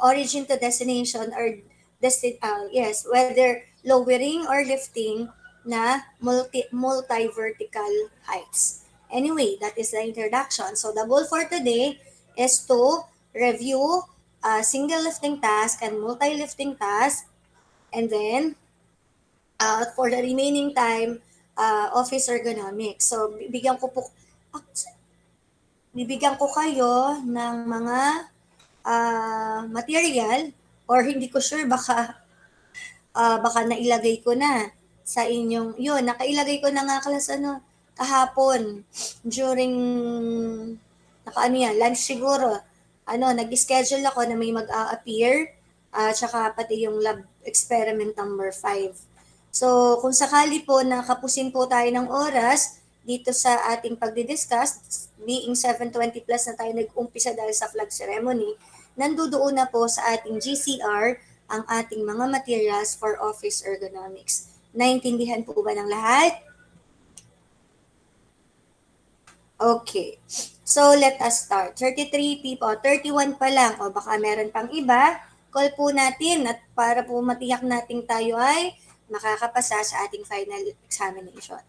origin to destination or whether lowering or lifting na multi-vertical heights. Anyway, that is the introduction. So the goal for today is to review single lifting task and multi-lifting task, and then for the remaining time, office ergonomics. So bibigyan ko kayo ng mga material, or hindi ko sure, baka nailagay ko na sa inyong, yun, nakailagay ko na nga class kahapon during, nakaano yan, lunch siguro. Nag-schedule ako na may mag-a-appear, tsaka pati yung lab experiment number 5. So, kung sakali po nakapusin po tayo ng oras dito sa ating pagdidiscuss, being 7:20 plus na tayo nag-umpisa dahil sa flag ceremony, nandoon na po sa ating GCR ang ating mga materials for office ergonomics. Naintindihan po ba ng lahat? Okay. So, let us start. 33 people, 31 pa lang, o baka meron pang iba, call po natin at para po matiyak natin tayo ay makakapasa sa ating final examination.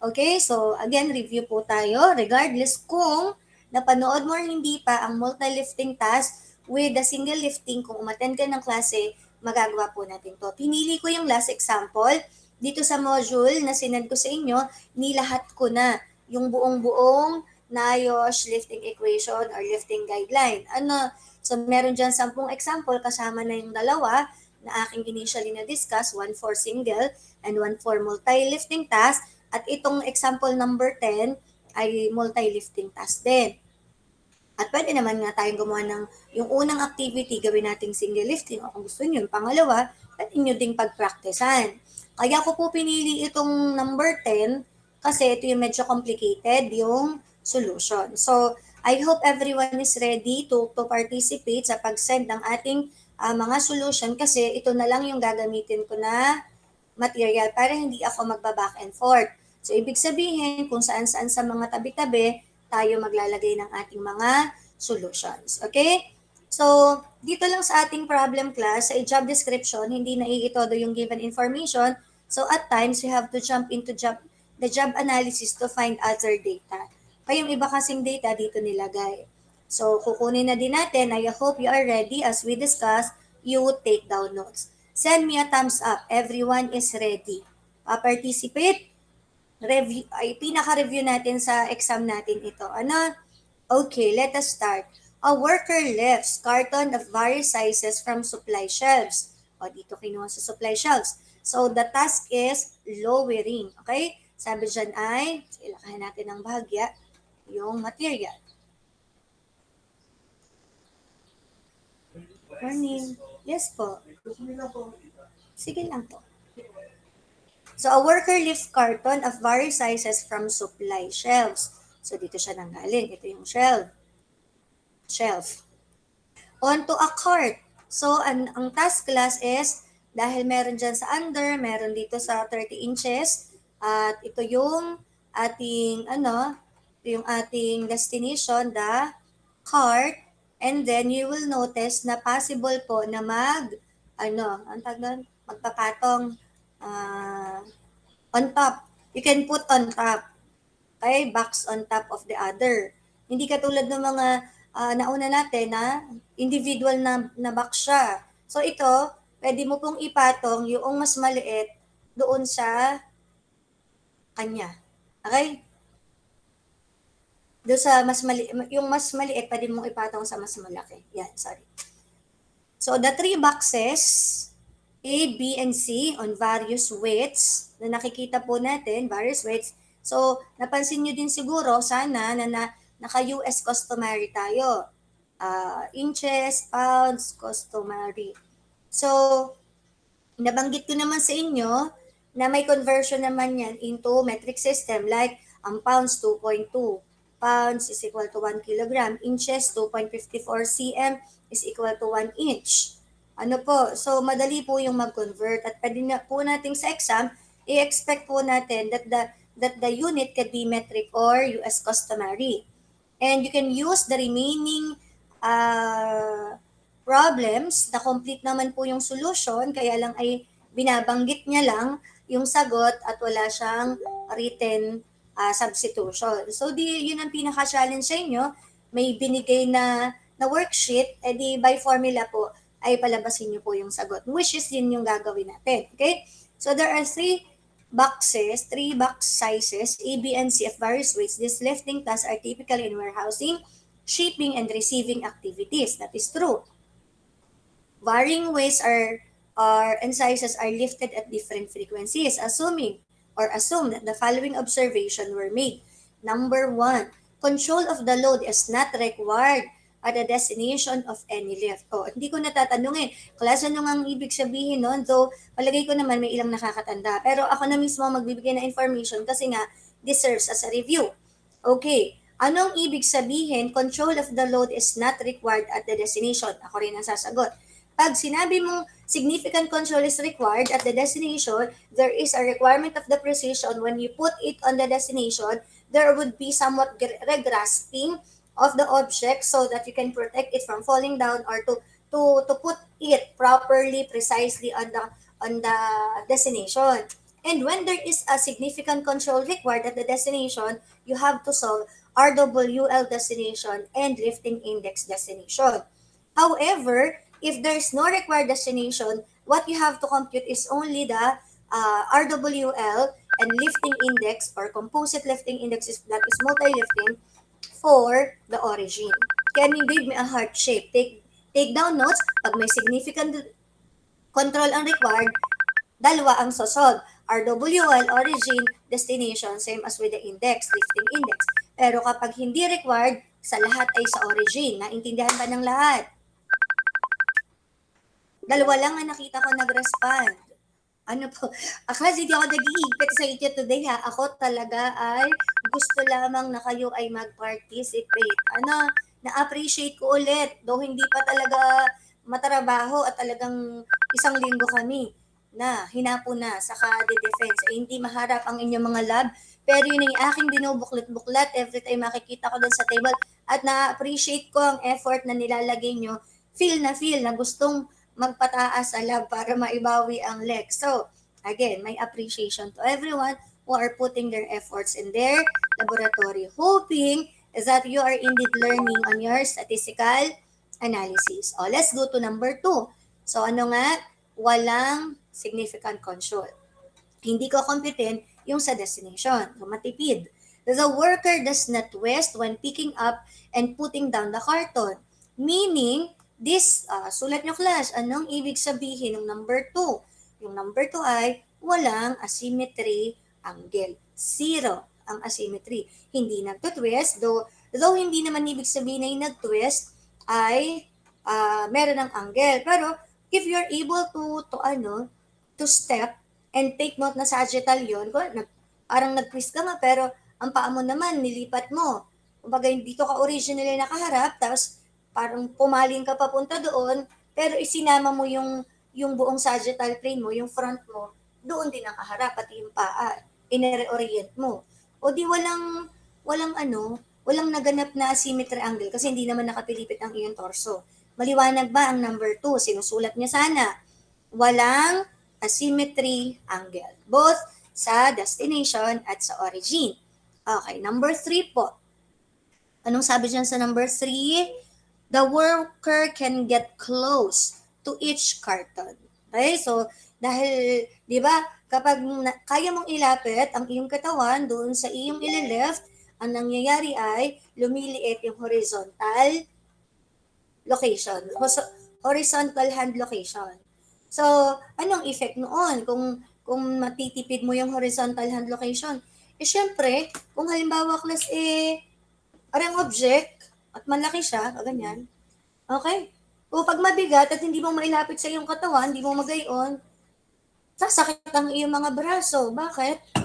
Okay, so again, review po tayo regardless kung napanood mo or hindi pa ang multi-lifting task with the single lifting. Kung umattend ka ng klase, magagawa po natin to. Pinili ko yung last example dito sa module na sinend ko sa inyo, nilahat ko na yung buong-buong NIOSH lifting equation or lifting guideline. So meron dyan 10 example, kasama na yung dalawa na aking initially na-discuss, 1 for single and 1 for multi-lifting task. At itong example number 10 ay multi-lifting task din. At pwede naman nga tayong gumawa ng yung unang activity, gawin nating single lifting. O kung gusto nyo, yung pangalawa, pwede nyo ding pag-practicean. Kaya ko po pinili itong number 10 kasi ito yung medyo complicated, yung solution. So, I hope everyone is ready to participate sa pag-send ng ating mga solution kasi ito na lang yung gagamitin ko na material para hindi ako magba-back and forth. So, ibig sabihin, kung saan-saan sa mga tabi-tabi, tayo maglalagay ng ating mga solutions. Okay? So, dito lang sa ating problem class, sa job description, hindi na iitodo yung given information. So, at times, we have to jump into the job analysis to find other data. Kaya yung iba kasing data dito nilagay. So, kukunin na din natin. I hope you are ready. As we discuss, you would take down notes. Send me a thumbs up. Everyone is ready. Participate. Review, ay pinaka-review natin sa exam natin ito. Okay, let us start. A worker lifts carton of various sizes from supply shelves. O, dito kinuha sa supply shelves. So, the task is lowering. Okay? Sabi dyan ay, ilakahan natin ng bahagya, yung material. Morning. Yes po. Sige lang po. So, a worker lifts carton of various sizes from supply shelves. So, dito siya nanggaling. Ito yung shelf. Onto a cart. So, ang task class is, dahil meron dyan sa under, meron dito sa 30 inches, at ito yung ating destination, the cart, and then you will notice na possible po na magpapatong on top. You can put on top. Okay? Box on top of the other. Hindi katulad ng mga nauna natin na individual na box siya. So ito, pwede mo pong ipatong yung mas maliit doon sa kanya. Okay? Doon sa yung mas maliit, pwede mong ipatong sa mas malaki. Yan, sorry. So the 3 boxes, A, B, and C on various weights na nakikita po natin, various weights. So, napansin nyo din siguro sana na naka-US customary tayo. Inches, pounds, customary. So, nabanggit ko naman sa inyo na may conversion naman yan into metric system like ang pounds 2.2. Pounds is equal to 1 kilogram. Inches 2.54 cm is equal to 1 inch. So madali po yung mag-convert at pwede na po natin sa exam, i-expect po natin that the unit can be metric or US customary. And you can use the remaining problems na complete naman po yung solution, kaya lang ay binabanggit niya lang yung sagot at wala siyang written substitution. So yun ang pinaka-challenge sa inyo. May binigay na worksheet, edi by formula po ay palabasin niyo po yung sagot, which is yun yung gagawin natin. Okay? So there are three box sizes, A, B, and C of various weights. These lifting tasks are typically in warehousing, shipping, and receiving activities. That is true. Varying weights and sizes are lifted at different frequencies, assume that the following observation were made. Number 1, control of the load is not required at the destination of any lift. Hindi ko natatanungin, klase ano nga ang ibig sabihin nun? So, palagay ko naman may ilang nakakatanda. Pero ako na mismo magbibigay ng information kasi nga, this serves as a review. Okay, anong ibig sabihin? Control of the load is not required at the destination. Ako rin ang sasagot. Pag sinabi mong significant control is required at the destination, there is a requirement of the precision. When you put it on the destination, there would be somewhat regrasping of the object so that you can protect it from falling down, or to put it properly, precisely on the destination. And when there is a significant control required at the destination, you have to solve RWL destination and lifting index destination. However, if there is no required destination, what you have to compute is only the RWL and lifting index, or composite lifting index, that is multi-lifting, for the origin. Can you give me a heart shape? Take down notes. Pag may significant control ang required, dalawa ang sosolve. RWL, origin, destination, same as with the index, lifting index. Pero kapag hindi required, sa lahat ay sa origin. Naintindihan ba ng lahat? Dalawa lang ang nakita ko nag-respond. Ano po? Kasi di ako nag-iigpit sa inyo today ha. Ako talaga ay gusto lamang na kayo ay mag-participate. Na-appreciate ko ulit. Though hindi pa talaga matrabaho at talagang isang linggo kami na hinapo na sa defense. Hindi maharap ang inyong mga lab. Pero yun yung aking binubuklat-buklat every time makikita ko dun sa table. At na-appreciate ko ang effort na nilalagay nyo. Feel na gustong magpataas sa lab para maibawi ang lex. So, again, my appreciation to everyone who are putting their efforts in their laboratory, hoping that you are indeed learning on your statistical analysis. Let's go to number 2. So, ano nga? Walang significant control. Hindi ko computin yung sa destination. So, matipid. The worker does not waste when picking up and putting down the carton. Meaning, sulat nyo class, anong ibig sabihin ng number 2? Yung number 2 ay walang asymmetry angle. 0 ang asymmetry. Hindi nagtutwist, though hindi naman ibig sabihin ay nagtwist, ay meron ng angle. Pero if you're able to step and take note na sagittal yun, parang nag-twist ka nga, pero ang paa mo naman, nilipat mo. Kumbaga, dito ka originally nakaharap, tapos parang pumaling ka papunta doon, pero isinama mo yung buong sagittal plane mo, yung front mo, doon din nakaharap, pati yung paa, ine-reorient mo. O di walang naganap na asymmetry angle kasi hindi naman nakapilipit ang iyong torso. Maliwanag ba ang number 2? Sinusulat niya sana. Walang asymmetry angle, both sa destination at sa origin. Okay, number 3 po. Anong sabi dyan sa number 3? The worker can get close to each carton. Okay? So, dahil, di ba, kapag kaya mong ilapit ang iyong katawan doon sa iyong ililift, ang nangyayari ay lumiliit yung horizontal location. Horizontal hand location. So, anong effect noon? Kung matitipid mo yung horizontal hand location, syempre, kung halimbawa class parang object, at malaki siya, ganyan. Okay? O pag mabigat at hindi mo mailapit sa iyong katawan, hindi mo magayon, sasakit ang iyong mga braso. Bakit?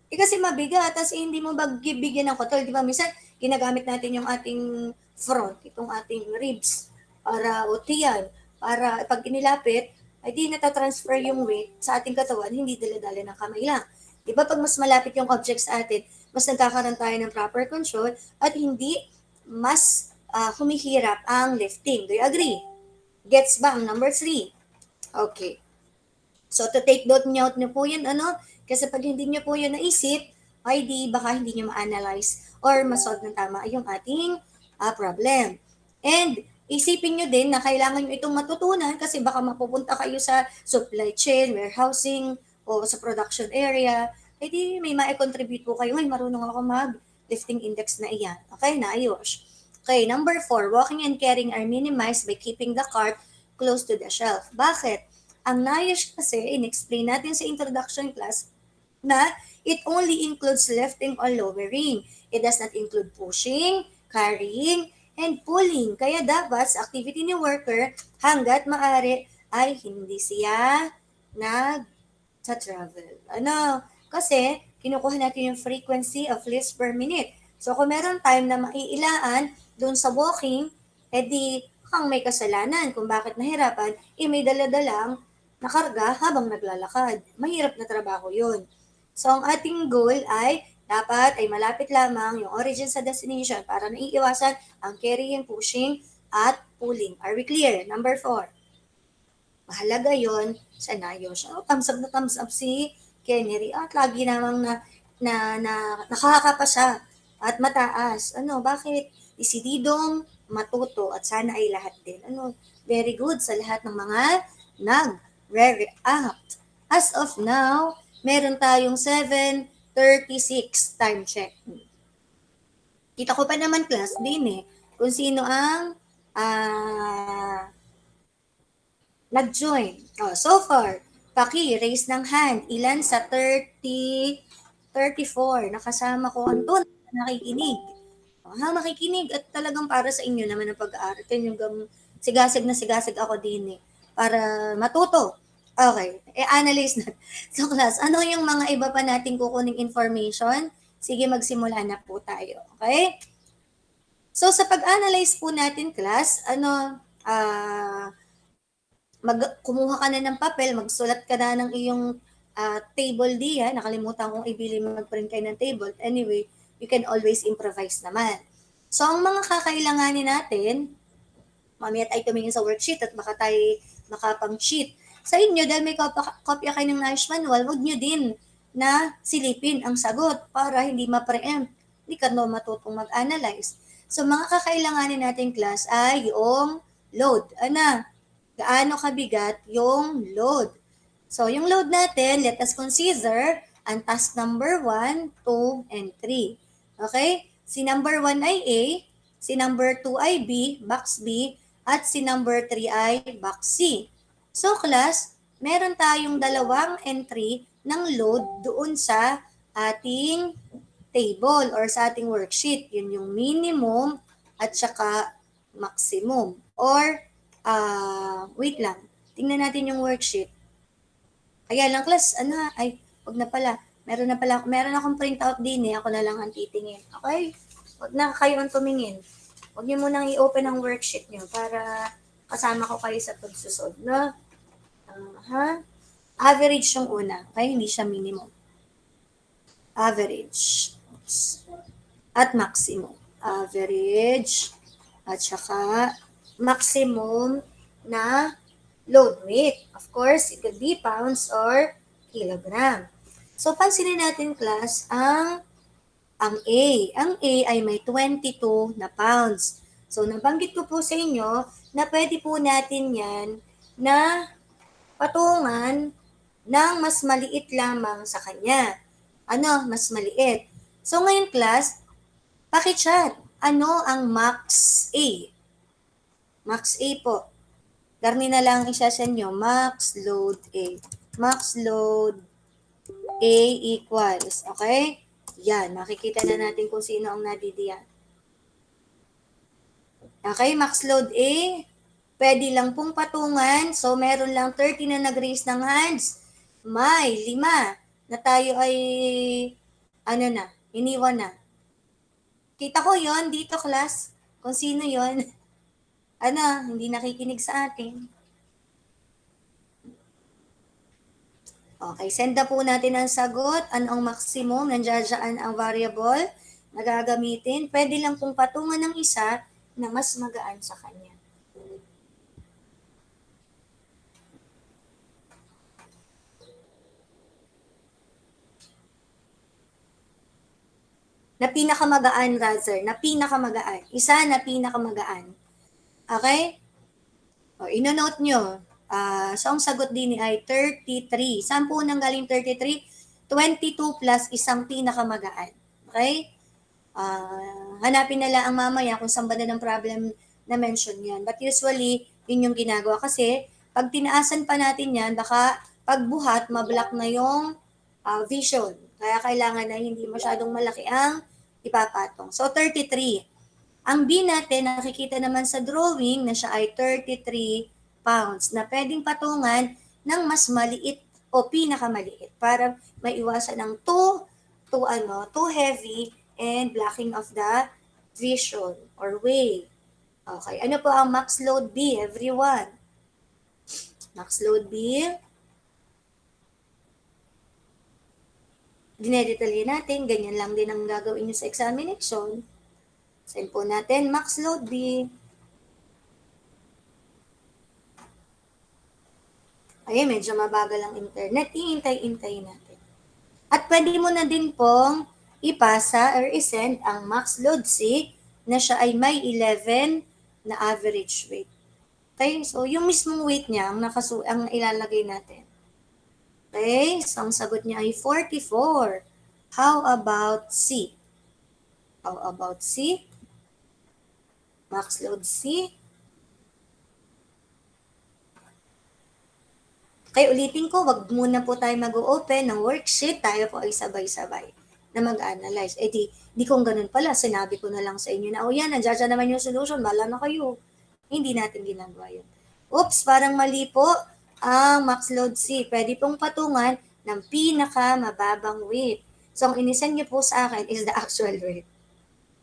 Kasi mabigat, at hindi mo bigyan ng control. Di ba, minsan, ginagamit natin yung ating front, itong ating ribs, para utiyan, para pag inilapit, ay di natatransfer yung weight sa ating katawan, hindi dala-dala ng kamay lang. Di ba, pag mas malapit yung object sa atin, mas nagkakaroon tayo ng proper control at hindi mas humihirap ang lifting. Do you agree? Gets ba ang number 3? Okay. So, to take note nyo po yun, kasi pag hindi nyo po yun naisip, ay di baka hindi nyo ma-analyze or ma-solve ng tama yung ating problem. And isipin nyo din na kailangan nyo itong matutunan kasi baka mapupunta kayo sa supply chain, warehousing, o sa production area, ay di may ma-contribute po kayo, ay marunong ako mag-lifting index na iyan. Okay, naayos. Okay, number 4, walking and carrying are minimized by keeping the cart close to the shelf. Bakit? Ang NIOSH kasi, in-explain natin sa introduction class, na it only includes lifting or lowering. It does not include pushing, carrying, and pulling. Kaya dapat sa activity ni worker, hanggat maaari ay hindi siya sa travel. Kasi kinukuha natin yung frequency of lifts per minute. So kung meron time na maiilaan doon sa walking, edi kang may kasalanan kung bakit nahirapan, may daladalang nakarga habang naglalakad. Mahirap na trabaho yun. So ang ating goal ay dapat ay malapit lamang yung origin sa destination para naiiwasan ang carrying, pushing, at pulling. Are we clear? Number 4. Mahalaga yon sa NIOSH. Thumbs up si Kennedy. At lagi namang nakakapa siya at mataas. Bakit? Desididong matuto at sana ay lahat din. Very good sa lahat ng mga nag-react. As of now, meron tayong 7:36 time check. Kita ko pa naman class din kung sino ang nag-join. So far, raise ng hand. Ilan sa 34? Nakasama ko. Anton, nakikinig. Makikinig at talagang para sa inyo naman ang pag-aaral. Yung sigasig na sigasig ako din para matuto. Okay, analyze na. So class, ano yung mga iba pa nating kukuning information? Sige, magsimula na po tayo. Okay? So sa pag-analyze po natin class, kumuha ka na ng papel, magsulat ka na ng iyong table diyan. Nakalimutan kong ibili mag-print kayo ng table. Anyway, you can always improvise naman. So, ang mga kakailanganin natin, mamaya tayo tumingin sa worksheet at baka tayo makapang-cheat. Sa inyo, dahil may kopya kayo ng knowledge manual, huwag nyo din na silipin ang sagot para hindi ma-preempt. Hindi ka matutong mag-analyze. So, mga kakailanganin natin class ay yung load. Gaano kabigat yung load. So, yung load natin, let us consider ang task number 1, 2, and 3. Okay? Si number 1 ay A, si number 2 ay B, box B, at si number 3 ay box C. So, class, meron tayong dalawang entry ng load doon sa ating table or sa ating worksheet. Yun yung minimum at saka maximum. Or, wait lang. Tingnan natin yung worksheet. Kaya lang class, wag na pala. Meron akong printout din Ako na lang ang titingin. Okay? Wag na kayo ang tumingin. Wag niyo munang i-open ang worksheet niyo para kasama ko kayo sa pagsusod, no? Average yung una. Okay? Hindi siya minimum. Average. Oops. At maximum. Average. At saka maximum na load weight. Of course, it could be pounds or kilogram. So, pansinin natin class ang A. Ang A ay may 22 na pounds. So, nabanggit ko po sa inyo na pwede po natin yan na patungan ng mas maliit lamang sa kanya. Mas maliit. So, ngayon class, pakichat. Ano ang max A? Max A po. Garni na lang isa sa inyo. Max load A. Max load A equals. Okay? Yan. Makikita na natin kung sino ang nadidiyan. Okay? Max load A. Pwede lang pong patungan. So, meron lang 30 na nag-raise ng hands. May 5 na tayo ay iniwan na. Kita ko yon dito, class. Kung sino yon hindi nakikinig sa atin. Okay, send na po natin ang sagot. Ano ang maximum? Nandiyan ang variable na gagamitin. Pwede lang pong patungan ng isa na mas magaan sa kanya. Na pinakamagaan rather, na pinakamagaan. Isa na pinakamagaan. Okay? O, ino-note nyo. So, ang sagot din ay 33. Saan po nang galing 33? 22 plus isang pinakamagaan. Okay? Hanapin na lang ang mamaya kung saan ba na ng problem na mention yan. But usually, yun yung ginagawa. Kasi, pag tinaasan pa natin yan, baka pagbuhat, mablock na yung vision. Kaya kailangan na hindi masyadong malaki ang ipapatong. So, 33. Ang B natin, nakikita naman sa drawing na siya ay 33 pounds na pwedeng patungan ng mas maliit o pinakamaliit para maiwasan ng too heavy and blocking of the vision or way. Okay, ano po ang max load B, everyone? Max load B, dinedetalye natin, ganyan lang din ang gagawin nyo sa examination. Send po natin, max load B. Ayun, medyo mabagal ang internet. Iintay-intay natin. At pwede mo na din pong ipasa or isend ang max load C na siya ay may 11 na average weight. Okay, so yung mismong weight niya ang ilalagay natin. Okay, so ang sagot niya ay 44. How about C? How about C? Max load C. Kaya ulitin ko, wag muna po tayo mag-open ng worksheet, tayo po ay sabay-sabay na mag-analyze. Di kung ganun pala, sinabi ko na lang sa inyo na, yan, nandiyan naman yung solution, bala na kayo. Hindi natin ginagawa yun. Oops, parang mali po ang max load C. Pwede pong patungan ng pinaka-mababang weight. So, ang inisend niyo po sa akin is the actual weight.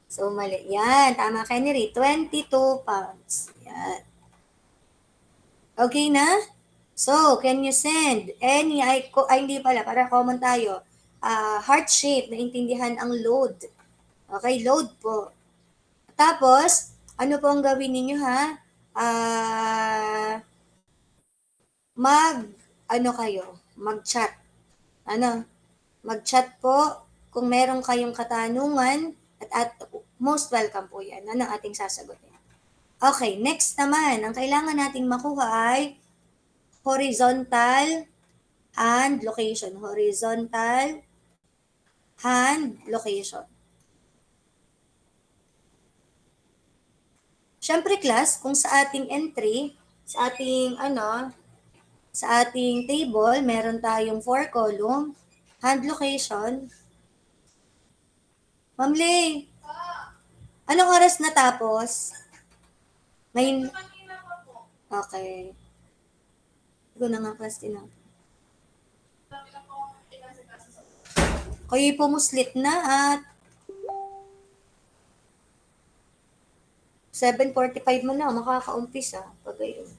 So, mali. Yan, tama kay Neri, 22 pounds. Yan. Okay na? So, can you send any, hindi pala, para common tayo, heart shape, naintindihan ang load. Okay, load po. Tapos, ano po ang gawin ninyo ha? Mag-chat. Mag-chat po kung meron kayong katanungan at most welcome po yan. Ano ating sasagutin? Okay, next naman, ang kailangan nating makuha ay horizontal hand location. Horizontal hand location. Siyempre class, kung sa ating entry, sa ating table, meron tayong 4 column, hand location. Ma'am Lay, anong oras natapos? Ngayon, okay. Ito na nga class tinapos. Kayo pumuslit na at 7:45 mo na, makakaumpisa. Pag ayun.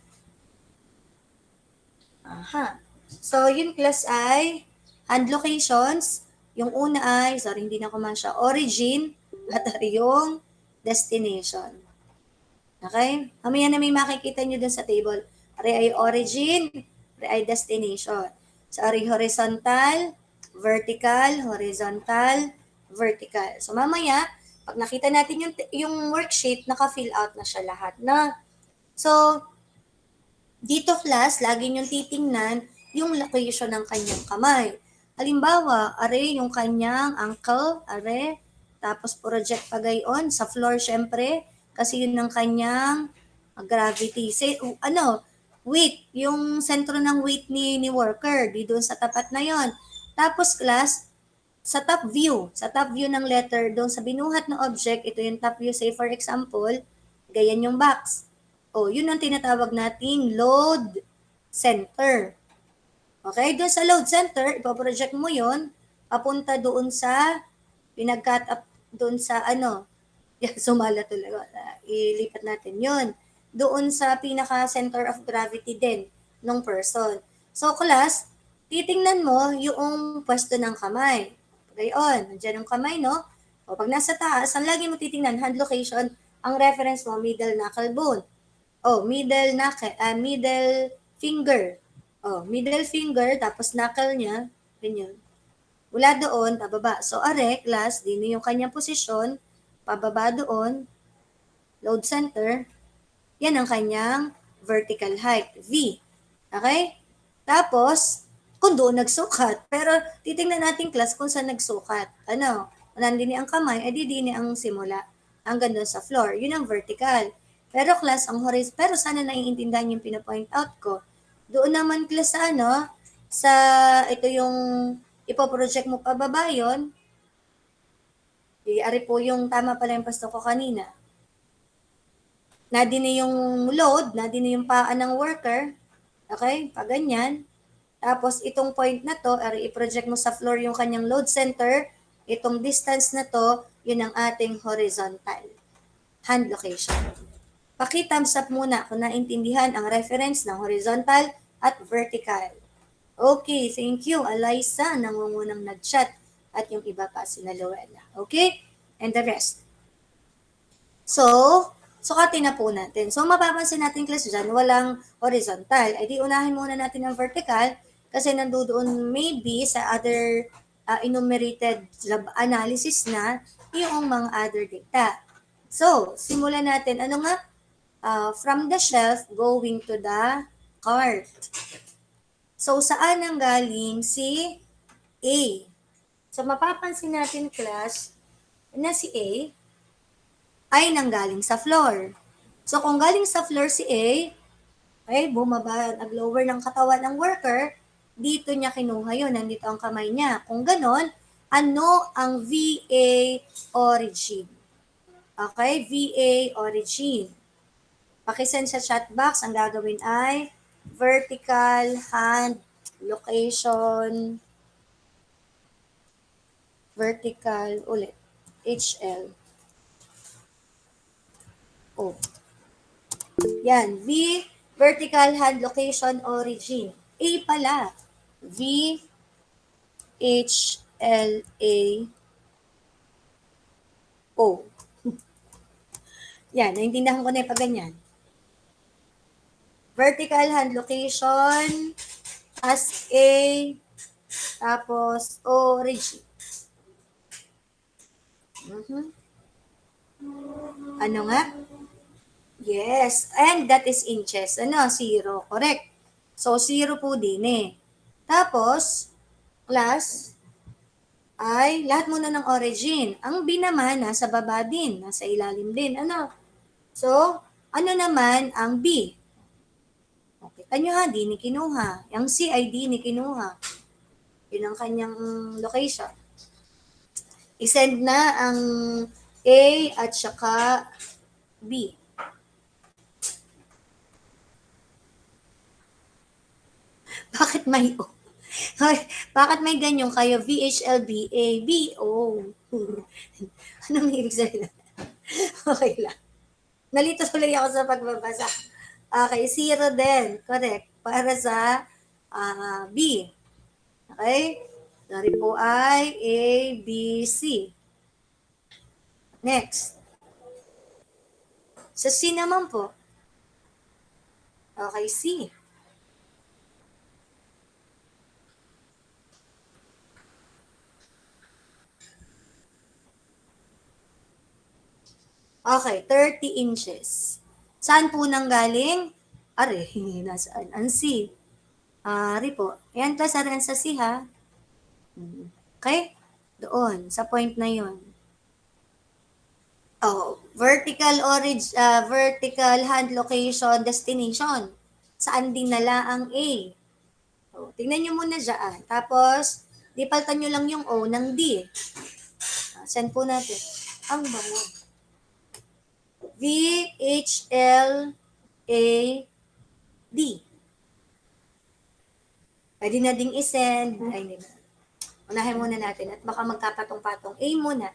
Aha. So, yun class ay hand locations. Yung una ay, hindi na ko siya, origin at yung destination. Okay? Mamaya na may makikita nyo dun sa table. Ari ay origin, ari ay destination. So, ari horizontal, vertical, horizontal, vertical. So, mamaya, pag nakita natin yung worksheet, naka-fill out na siya lahat na. So, dito class, lagi niyong titingnan yung location ng kanyang kamay. Halimbawa, are yung kanyang ankle, are, tapos project pa gayon sa floor syempre, kasi yun ng kanyang gravity. Weight, yung sentro ng weight ni worker, di doon sa tapat na yon. Tapos class, sa top view ng letter, doon sa binuhat na object, ito yung top view, say for example, gayan yung box. Yun ang tinatawag nating load center. Okay, doon sa load center, ipoproject mo yun, papunta doon sa, pinag-cut up doon sa sumala talaga, ilipat natin yun. Doon sa pinaka-center of gravity din ng person. So class, titingnan mo yung pwesto ng kamay. Gayon, nandiyan yung kamay, no? Pag nasa taas, ang lagi mo titingnan, hand location, ang reference mo, middle knuckle bone. Middle finger. Middle finger, tapos knuckle niya, ganyan. Mula doon, pababa. So, are, class, din yung kanyang posisyon, pababa doon, load center, yan ang kanyang vertical height, V. Okay? Tapos, kung doon nagsukat. Pero, titingnan natin class kung saan nagsukat. Ano? Nandini ang kamay, edi dini ang simula. Hanggang doon sa floor. Yun ang vertical. Pero class, ang horizontal, pero sana naiintindihan yung pinapoint out ko. Doon naman class sa ano, sa, ito yung ipoproject mo pababa yun, ari po yung tama pala yung pasto ko kanina. Nadini yung load, nadini yung paa ng worker. Okay? Pag ganyan. Tapos itong point na to, i-project mo sa floor yung kanyang load center. Itong distance na to, yun ang ating horizontal hand location. Paki-thumbs up muna kung naintindihan ang reference ng horizontal at vertical. Okay, thank you. Eliza, nangungunang nag-chat. At yung iba pa, sina Luella. Okay? And the rest. So, sukatin na po natin. So, mapapansin natin class dyan, walang horizontal. Ay di unahin muna natin ang vertical kasi nandoon maybe sa other enumerated lab analysis na yung mga other data. So, simulan natin. Ano nga? From the shelf going to the cart. So, saan ang galing si A? So, mapapansin natin class na si A ay nanggaling sa floor. So, kung galing sa floor si A, ay bumaba, nag-lower ng katawan ng worker, dito niya kinuha yun, nandito ang kamay niya. Kung ganon, ano ang VA origin? Okay, VA origin. Pakisend sa chat box, ang gagawin ay vertical hand location vertical ulit HL. Oh. Yan, V, vertical hand location origin. A pala. V, H, L, A, O. Yan, naintindihan ko na yung pag ganyan. Vertical hand location as A, tapos origin. Ano nga? Yes, and that is inches. Ano? 0. Correct. So, 0 po din eh. Tapos, class, ay lahat muna ng origin. Ang B naman, nasa baba din. Nasa ilalim din. Ano? So, ano naman ang B? Okay. Tanyo ha, di ni kinuha. Yung C ay di ni kinuha. Yun ang kanyang location. I-send na ang A at saka B. Bakit may O? Bakit may ganyan kayo? VHLBA, BO. Anong ibig sabihin? Okay lang. Nalito tuloy ako sa pagbabasa. Okay, 0 din. Correct. Para sa B. Okay? Dari po ay A, B, C. Next. Sa C naman po. Okay, C. Okay, 30 inches. Saan po nang galing? Are, nasaan? Ang C. Ari po. Ayan, class, aran sa C ha. Okay? Doon, sa point na yon. Oh, vertical hand location destination. Saan dinala ang A? So, tingnan nyo muna dyan. Tapos, di paltan nyo lang yung O ng D. Send po natin. Ang bango. V, H, L, A, D. Pwede na ding isend. Ay, hindi na. Unahin muna natin at baka magkapatong-patong. A muna.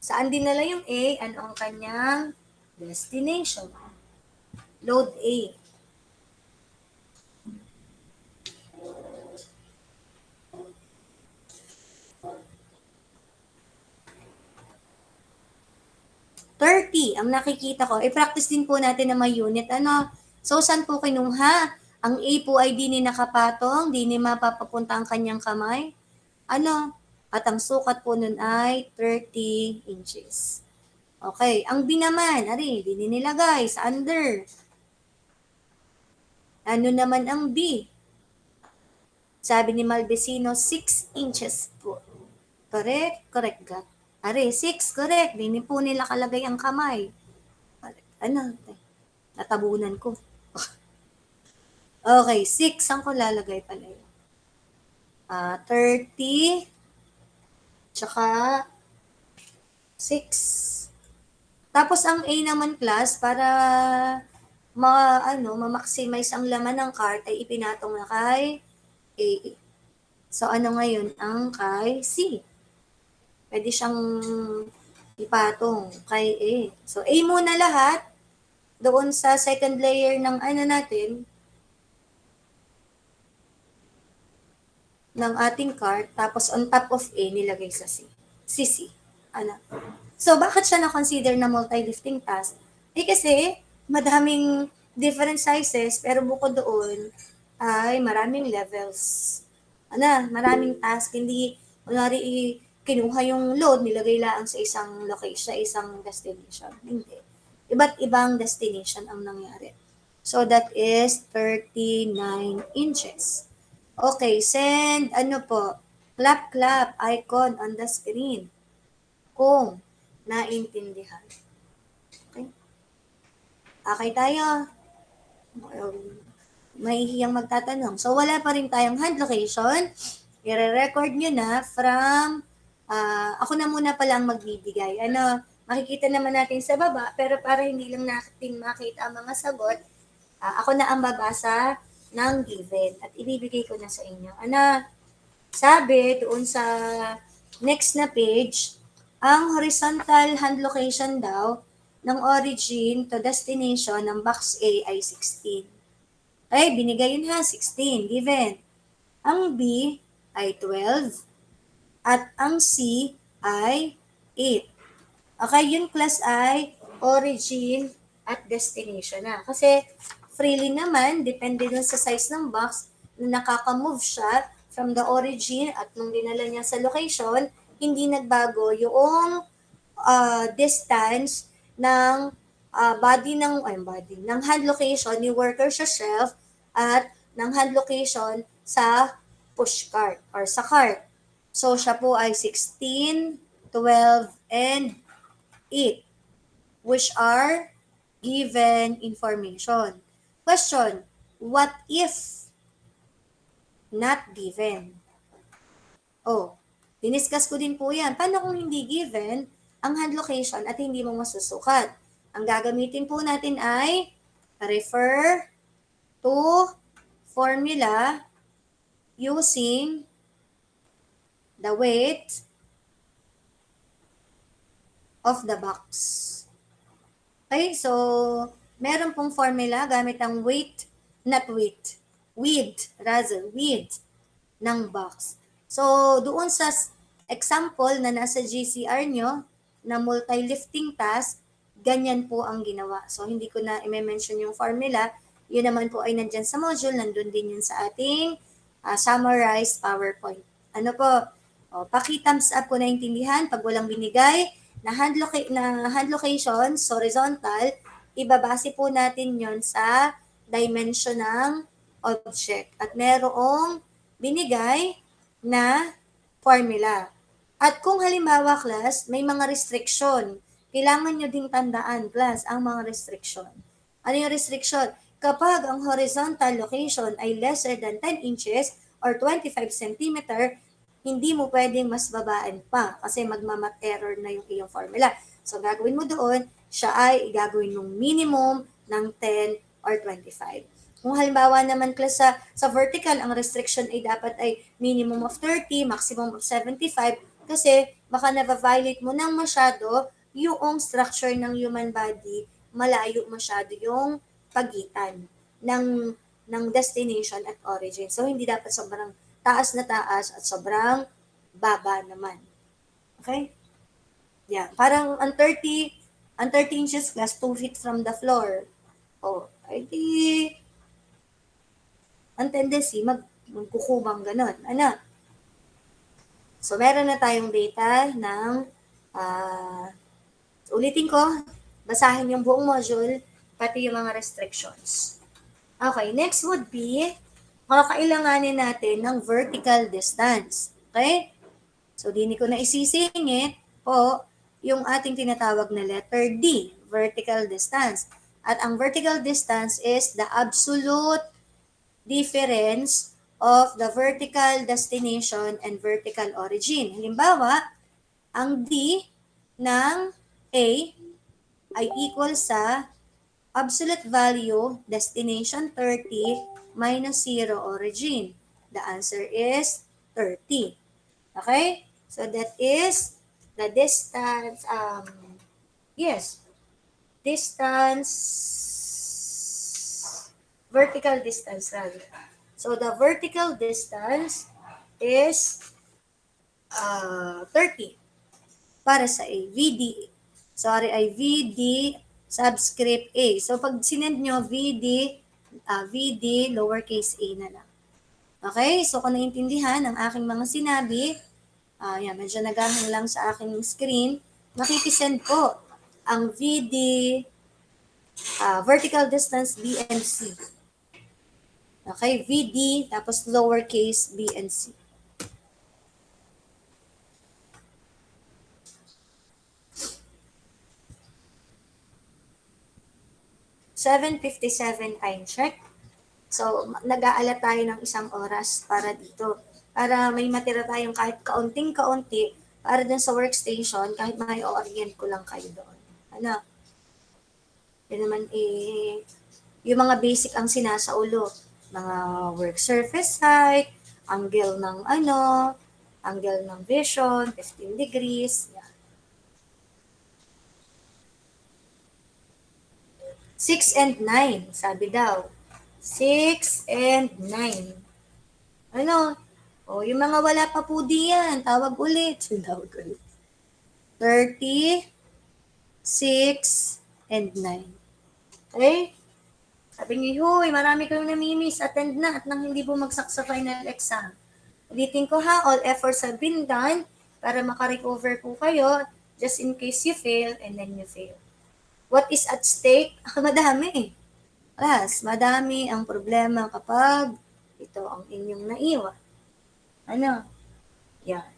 Saan dinala yung A? Ano ang kanyang destination? Load A. Ang nakikita ko, i-practice din po natin na may unit. Ano? So, saan po kinuha? Ang A po ay di ni nakapatong, di ni mapapapunta ang kanyang kamay. Ano? At ang sukat po nun ay 30 inches. Okay, ang B naman, di nilagay sa under. Ano naman ang B? Sabi ni Malvecino, 6 inches po. Correct? Correct ka. Are, 6, correct. Hindi po nila kalagay ang kamay. Ano? Natabunan ko. Okay, 6 ang ko lalagay pala yun. 30, tsaka 6. Tapos ang A naman class, para ma-maximize ang laman ng cart ay ipinatong na kay A. So ano ngayon ang kay C? Pwede siyang ipatong kay A. So A muna lahat doon sa second layer ng natin, ng ating cart, tapos on top of A nilagay sa C. C. Ano? So, bakit siya na-consider na multi-lifting task? Kasi madaming different sizes, pero bukod doon ay maraming levels. Maraming task. Hindi, kunwari, kinuha yung load, nilagay lang sa isang location, isang destination. Hindi. Iba't ibang destination ang nangyari. So, that is 39 inches. Okay, send, clap, icon on the screen. Kung naintindihan. Okay? Okay tayo. Mahihiyang magtatanong. So, wala pa rin tayong hand location. I-record nyo na from, ako na muna pala ang magbibigay. Makikita naman natin sa baba, pero para hindi lang natin makita ang mga sagot, ako na ang babasa ng given at ibibigay ko na sa inyo. Sabi doon sa next na page, ang horizontal hand location daw ng origin to destination ng box A ay 16. Ay, binigay yun 16, given. Ang B ay 12 at ang C ay 8. Okay, yun class ay origin at destination na. Kasi freely naman, depende dun sa size ng box, na nakaka-move siya from the origin at nung dinala niya sa location, hindi nagbago yung distance ng ng hand location ni worker sa shelf at ng hand location sa push cart or sa cart. So, siya po ay 16, 12, and 8, which are given information. Question, what if not given? Diniscuss ko din po yan. Paano kung hindi given ang hand location at hindi mo masusukat? Ang gagamitin po natin ay refer to formula using the weight of the box. Okay, so meron pong formula gamit ang width ng box. So, doon sa example na nasa GCR nyo, na multi-lifting task, ganyan po ang ginawa. So, hindi ko na i-mention yung formula. Yun naman po ay nandyan sa module, nandun din yun sa ating summarized PowerPoint. Paki-thumbs up kung naintindihan. Pag walang binigay na hand locations, horizontal, ibabase po natin yon sa dimension ng object. At merong binigay na formula. At kung halimbawa, class, may mga restriction, kailangan nyo ding tandaan, class, ang mga restriction. Ano yung restriction? Kapag ang horizontal location ay lesser than 10 inches or 25 cm, hindi mo pwedeng mas babaan pa kasi magmamat error na yung iyong formula. So, gagawin mo doon, siya ay gagawin mong minimum ng 10 or 25. Kung halimbawa naman class sa vertical, ang restriction ay dapat ay minimum of 30, maximum of 75, kasi baka na-violate mo ng masyado yung structure ng human body, malayo masyado yung pagitan ng destination at origin. So, hindi dapat sobrang taas na taas at sobrang baba naman. Okay? Yeah. Parang ang 30 inches class, 2 feet from the floor. Ay di, ang tendency, magkukubang ganon. So, meron na tayong data ng, ulitin ko, basahin yung buong module, pati yung mga restrictions. Okay, next would be, kakailanganin natin ng vertical distance. Okay? So, dini ko na isisingit po yung ating tinatawag na letter D, vertical distance. At ang vertical distance is the absolute difference of the vertical destination and vertical origin. Halimbawa, ang D ng A ay equal sa absolute value destination 30 minus 0 origin. The answer is 30. Okay? So that is the distance, yes, distance, vertical distance rather. So the vertical distance is 30 para sa A. VD, sorry, ay VD subscript A. So pag sinend nyo VD lowercase a na lang. Okay? So kung naiintindihan ang aking mga sinabi, yan, medyo nagahang lang sa aking screen, makikisend po ang VD vertical distance B and C. Okay, VD, tapos lowercase b and c. $7:57 time check. So, nag-aalat tayo ng isang oras para dito. Para may matira tayong kahit kaunting-kaunti para dun sa workstation, kahit may orient ko lang kayo doon. Ano? Yun naman yung mga basic ang sinasaulo. Mga work surface height, angle ng angle ng vision, 15 degrees. Yan. 6 and 9, sabi daw. 6 and 9. Ano? O, yung mga wala pa po diyan, tawag ulit. Tawag ulit. 30, 6, and 9. Okay? Sabi niyo, huy, marami kayong namimiss, attend na at nang hindi bumagsak sa final exam. Ulitin ko ha, all efforts have been done para makarecover po kayo just in case you fail and then you fail. What is at stake? Madami. Class, madami ang problema kapag ito ang inyong naiwan. Ano? Yan.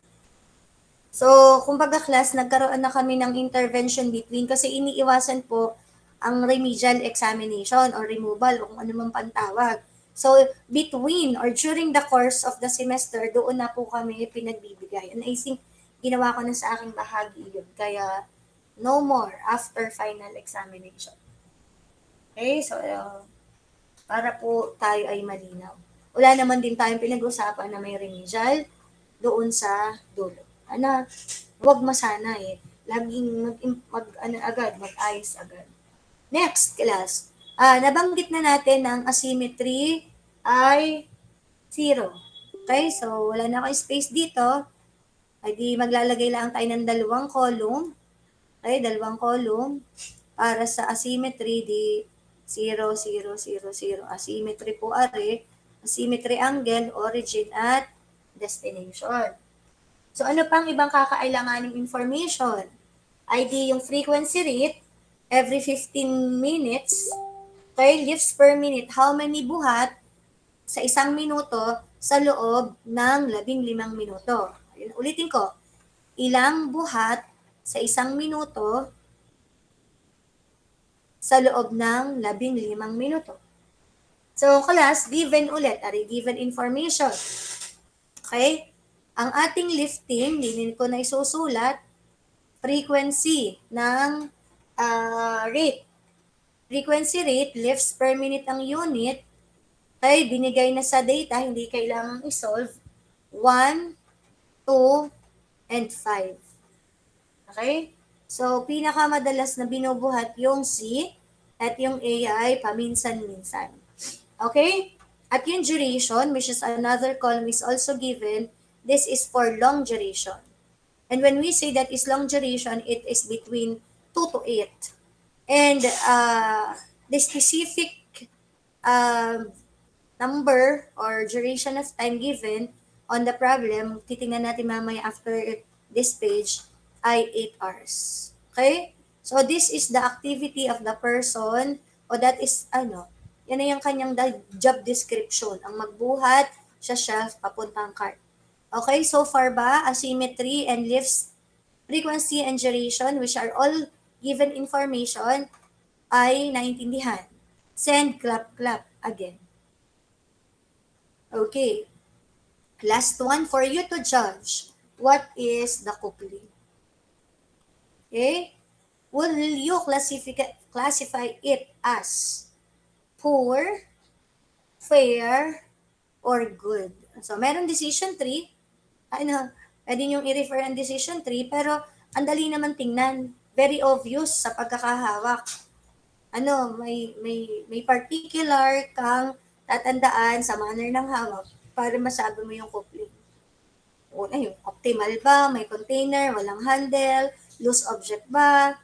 So, kumbaga class, nagkaroon na kami ng intervention between kasi iniiwasan po ang remedial examination or removal o kung ano mang pantawag. So, between or during the course of the semester, doon na po kami pinagbibigay. And I think, ginawa ko na sa aking bahagi yun. Kaya, no more after final examination. Okay, so, para po tayo ay malinaw. Wala naman din tayong pinag-usapan na may remedial doon sa dulo. Ano, huwag masana eh. Laging mag-ayos agad. Next class. Nabanggit na natin ang asymmetry ay 0. Okay, so wala na akong space dito. Ay di maglalagay lang tayo ng dalawang column. Okay, dalawang column para sa asymmetry di 0, 0, 0, 0. Asymmetry po are, asymmetry angle, origin at destination. So ano pang ibang kakailanganing information? ID yung frequency rate, every 15 minutes, okay, lifts per minute, how many buhat sa isang minuto sa loob ng 15 minuto. Ulitin ko, ilang buhat sa isang minuto sa loob ng 15 minuto. So, class, given ulit, given information. Okay? Ang ating lifting, hindi ko na isusulat, frequency ng rate. Frequency rate, lifts per minute ang unit, ay binigay na sa data, hindi kailangang isolve, 1, 2, and 5. Okay? So, pinakamadalas na binubuhat yung C at yung A ay paminsan-minsan. Okay? At yung duration, which is another column, is also given. This is for long duration. And when we say that is long duration, it is between 2 to 8. And the specific number or duration of time given on the problem, titingnan natin mamaya after this page, ay 8 hours. Okay? So, this is the activity of the person, o that is, yan na yung kanyang job description, ang magbuhat sa shelf papuntang cart. Okay, so far ba, asymmetry and lifts, frequency and duration, which are all given information, ay naintindihan. Send, clap, clap again. Okay. Last one for you to judge. What is the coupling? Okay? Will you classify it as poor, fair, or good? So, meron decision tree. Pwede niyong i-refer ang decision tree, pero ang dali naman tingnan. Very obvious sa pagkakahawak. May particular kang tatandaan sa manner ng hawak para masabi mo yung coupling. Una, yung optimal ba, may container, walang handle, loose object ba,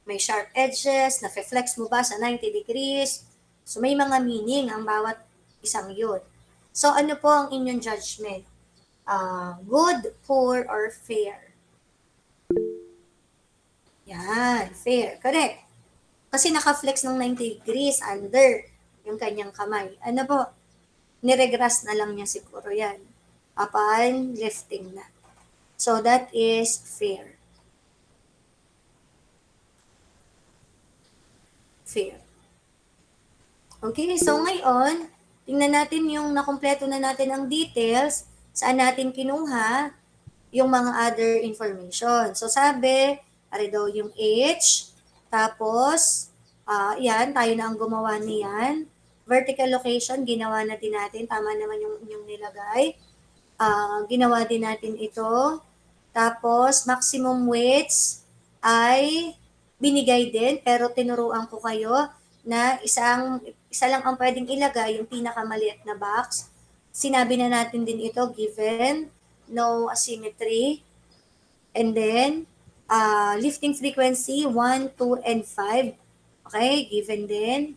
may sharp edges, na-flex mo ba sa 90 degrees. So, may mga meaning ang bawat isang yun. So, ano po ang inyong judgment? Good, poor, or fair? Yan, fair. Correct. Kasi naka-flex ng 90 degrees under yung kanyang kamay. Ano po? Niregress na lang niya siguro yan upon lifting na. So, that is fair. Fair. Okay, so ngayon, tingnan natin yung nakumpleto na natin ang details, saan natin kinuha yung mga other information. So, sabi, ari daw yung age, tapos, yan, tayo na ang gumawa niyan. Vertical location, ginawa na din natin, tama naman yung inyong nilagay. Ginawa din natin ito. Tapos, maximum weights ay binigay din, pero tinuruan ko kayo na isa lang ang pwedeng ilagay, yung pinakamaliit na box. Sinabi na natin din ito, given, no asymmetry. And then, lifting frequency, 1, 2, and 5. Okay, given din.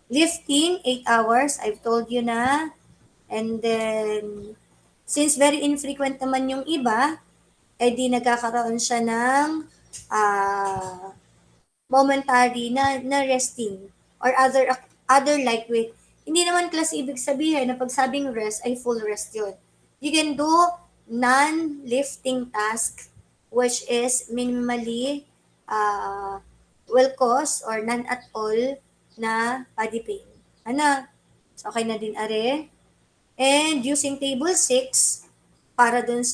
Lifting, 8 hours, I've told you na. And then, since very infrequent naman yung iba, di nagkakaroon siya ng momentary na resting or other lightweight. Hindi naman class ibig sabihin na pagsabing rest ay full rest yun. You can do non-lifting task which is minimally will cause or none at all na body pain. Okay na din are. And using table 6 para dun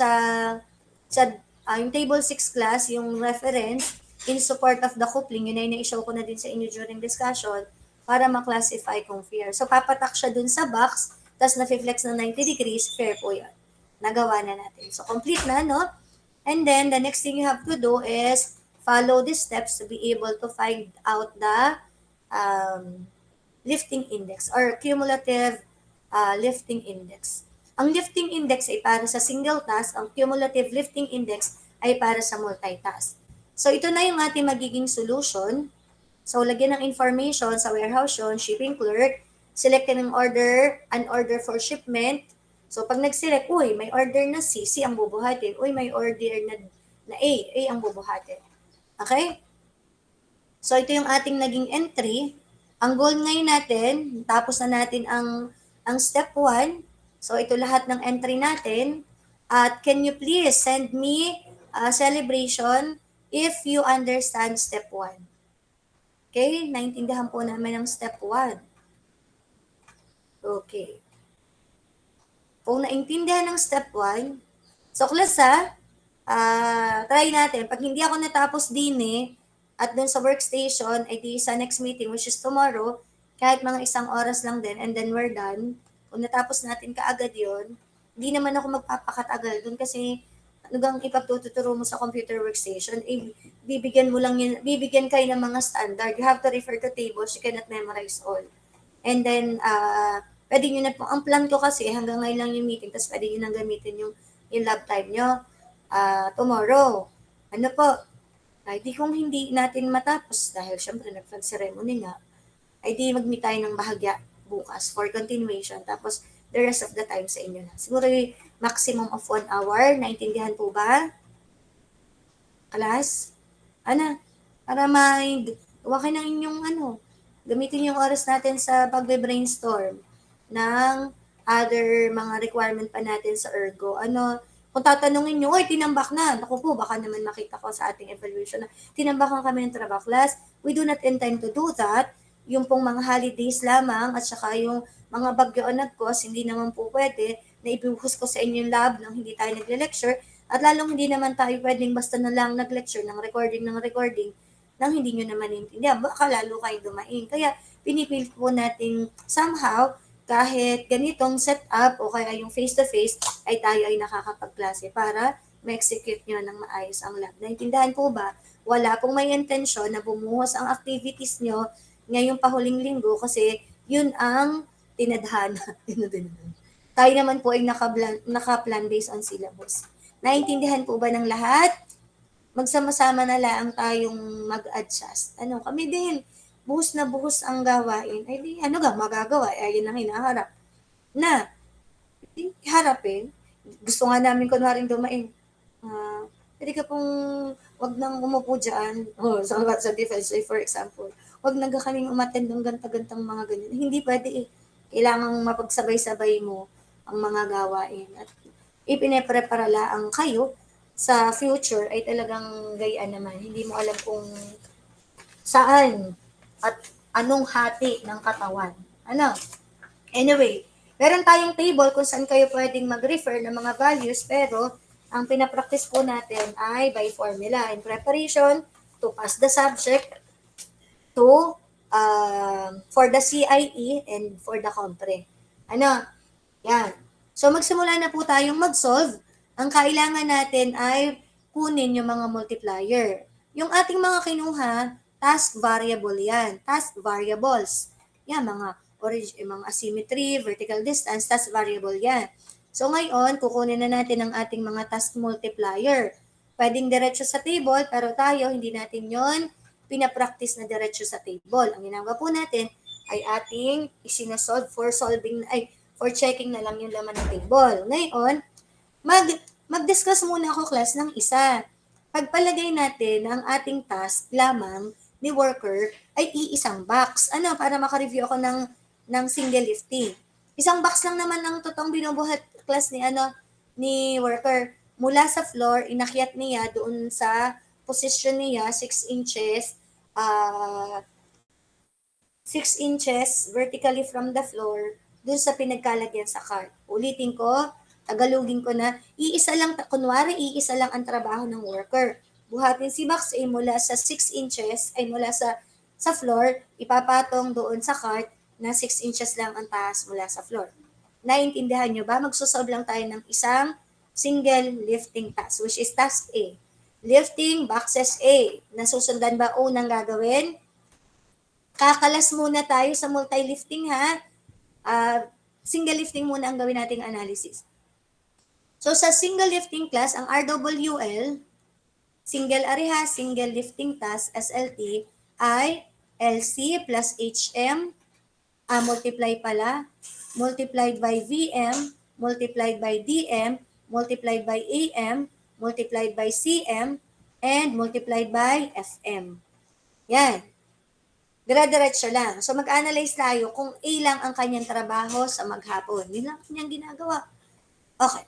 yung table 6 class, yung reference in support of the coupling, yun ay na-show ko na din sa inyo during discussion para ma-classify kung fair. So, papatak siya dun sa box, tapos na-flex ng 90 degrees, fair po yun. Nagawa na natin. So, complete na, no? And then, the next thing you have to do is follow the steps to be able to find out the lifting index or cumulative lifting index. Ang lifting index ay para sa single task, ang cumulative lifting index ay para sa multitask. So ito na yung ating magiging solution. So lagyan ng information sa warehouse yun, shipping clerk, select ng order, an order for shipment. So pag nag-select, may order na C ang bubuhatin. May order na A ang bubuhatin. Okay? So ito yung ating naging entry. Ang goal ngayon natin, tapos na natin ang step 1. So ito lahat ng entry natin. At can you please send me a celebration if you understand step 1? Okay, naintindihan po namin ang step 1. Okay. Kung naintindihan ng step 1, so class try natin. Pag hindi ako natapos din at dun sa workstation, ay di sa next meeting, which is tomorrow, kahit mga 1 oras lang din, and then we're done. Kung natapos natin kaagad yon, hindi naman ako magpapakatagal dun kasi hanggang ipagtuturo mo sa computer workstation, bibigyan kayo ng mga standard. You have to refer to tables, you cannot memorize all. And then, pwede nyo na po, ang plan ko kasi hanggang ngayon lang yung meeting, tapos pwede nyo nang gamitin yung lab time nyo tomorrow. Di kung hindi natin matapos, dahil syempre nag-flag ceremony nga, ay di mag-meet tayo ng bahagya bukas for continuation. Tapos the rest of the time sa inyo na. Siguro maximum of 1 hour. Naintindihan po ba? Class? Ana, para huwag kayo ng inyong gamitin yung oras natin sa pagbe-brainstorm ng other mga requirement pa natin sa Ergo. Kung tatanungin nyo, oy, tinambak na. Naku po, baka naman makita ko sa ating evaluation na tinambakan kami ng trabaho class. We do not intend to do that. Yung pong mga holidays lamang at saka yung mga bagyo o nagkos, hindi naman po pwede na ibuhos ko sa inyo yung lab nang hindi tayo nagle-lecture. At lalong hindi naman tayo pwedeng basta na lang nag-lecture ng recording nang hindi nyo naman intindihan. Baka lalo kayo dumain. Kaya pinipilit po nating somehow kahit ganitong setup o kaya yung face-to-face ay tayo ay nakakapagklase para ma-execute nyo ng maayos ang lab. Naintindihan po ba? Wala pong may intensyon na bumuhos ang activities nyo ngayong pahuling linggo kasi yun ang tinadhana. Tayo naman po ay naka-plan based on syllabus. Naintindihan po ba ng lahat? Magsama-sama na lang tayong mag-adjust. Kami din, buhos na buhos ang gawain. Ay di, magagawa? Ayun ang hinaharap. Na, harapin. Gusto nga namin kunwaring dumain. Pwede ka pong wag nang umupo dyan. Sa defense, for example. Wag na kaming umattend ng gantang mga ganyan. Hindi pwede eh. Kailangang mapagsabay-sabay mo ang mga gawain. At ipineprepara lang kayo sa future ay talagang gayaan naman. Hindi mo alam kung saan at anong hati ng katawan. Anyway, meron tayong table kung saan kayo pwedeng mag-refer ng mga values pero ang pinapractice po natin ay by formula in preparation to pass the subject to for the CIE and for the compre. Yan. So magsimula na po tayong mag-solve. Ang kailangan natin ay kunin yung mga multiplier. Yung ating mga kinuha, task variable yan. Task variables. Yan, mga asymmetry, vertical distance, task variable yan. So ngayon, kukunin na natin ang ating mga task multiplier. Pwedeng diretso sa table, pero tayo, hindi natin yon pinapractice na diretso sa table. Ang ginagawa po natin ay ating isinasolve for checking na lang yung laman ng table. Ngayon, mag-discuss muna ako class ng isa. Pagpalagay natin ang ating task lamang ni worker ay iisang box. Para makareview ako ng single lifting. Isang box lang naman ang totoong binubuhat class ni worker. Mula sa floor, inakyat niya doon sa position niya, 6 inches, 6 inches vertically from the floor dun sa pinagkalagyan sa cart. Ulitin ko, tagalogin ko na, iisa lang ang trabaho ng worker. Buhatin si box A mula sa 6 inches, ay mula sa floor, ipapatong doon sa cart na 6 inches lang ang taas mula sa floor. Naintindihan nyo ba? Magsusolve lang tayo ng isang single lifting task, which is task A. Lifting boxes A. Nasusundan ba unang gagawin? Kakalas muna tayo sa multi-lifting ha. Single lifting muna ang gawin nating analysis. So sa single lifting class, ang RWL, single area, single lifting task, SLT, ay LC plus HM, multiply pala, multiplied by VM, multiplied by DM, multiplied by AM, multiplied by CM, and multiplied by FM. Yan. Dire-diretso lang. So mag-analyze tayo kung A lang ang kanyang trabaho sa maghapon. Yun lang kanyang ginagawa. Okay.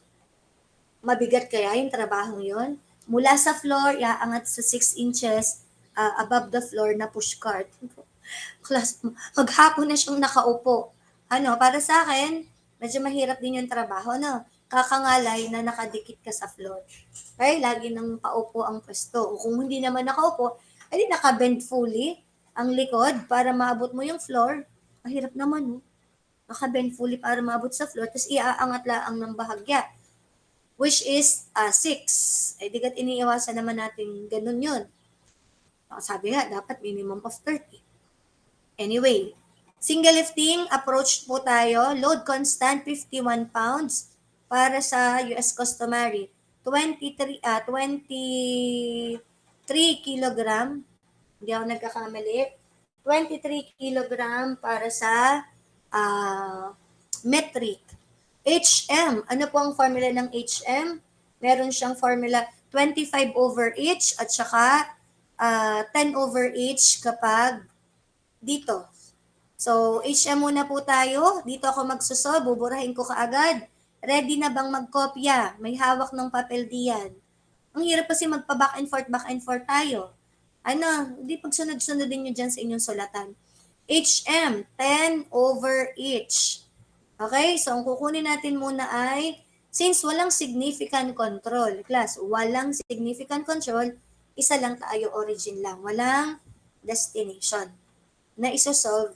Mabigat kaya yung trabaho yun? Mula sa floor, iaangat sa 6 inches above the floor na push cart. Class, maghapon na siyang nakaupo. Para sa akin, medyo mahirap din yung trabaho, kakangalay na nakadikit ka sa floor. Okay, lagi nang paupo ang pwesto. O kung hindi naman nakaupo, ay nakabend fully ang likod para maabot mo yung floor. Mahirap naman, no? Nakabend fully para maabot sa floor, tapos iaangat lang ng bahagya, which is 6. Ay digat iniiwasan naman natin ganun yun. Sabi nga, dapat minimum of 30. Anyway, single lifting, approach po tayo. Load constant, 51 pounds. Para sa US customary, 23 kilogram. Hindi ako nagkakamali. 23 kilogram para sa metric. HM, ano po ang formula ng HM? Meron siyang formula 25 over H at saka 10 over H kapag dito. So, HM muna po tayo. Dito ako magsusolve. Buburahin ko kaagad. Ready na bang magkopya? May hawak ng papel diyan. Ang hirap kasi back and forth tayo. Ano, hindi pagsunod-sunodin nyo dyan sa inyong sulatan. HM, 10 over H. Okay, so ang kukunin natin muna ay, since walang significant control, class, walang significant control, isa lang tayo, origin lang. Walang destination na isosolve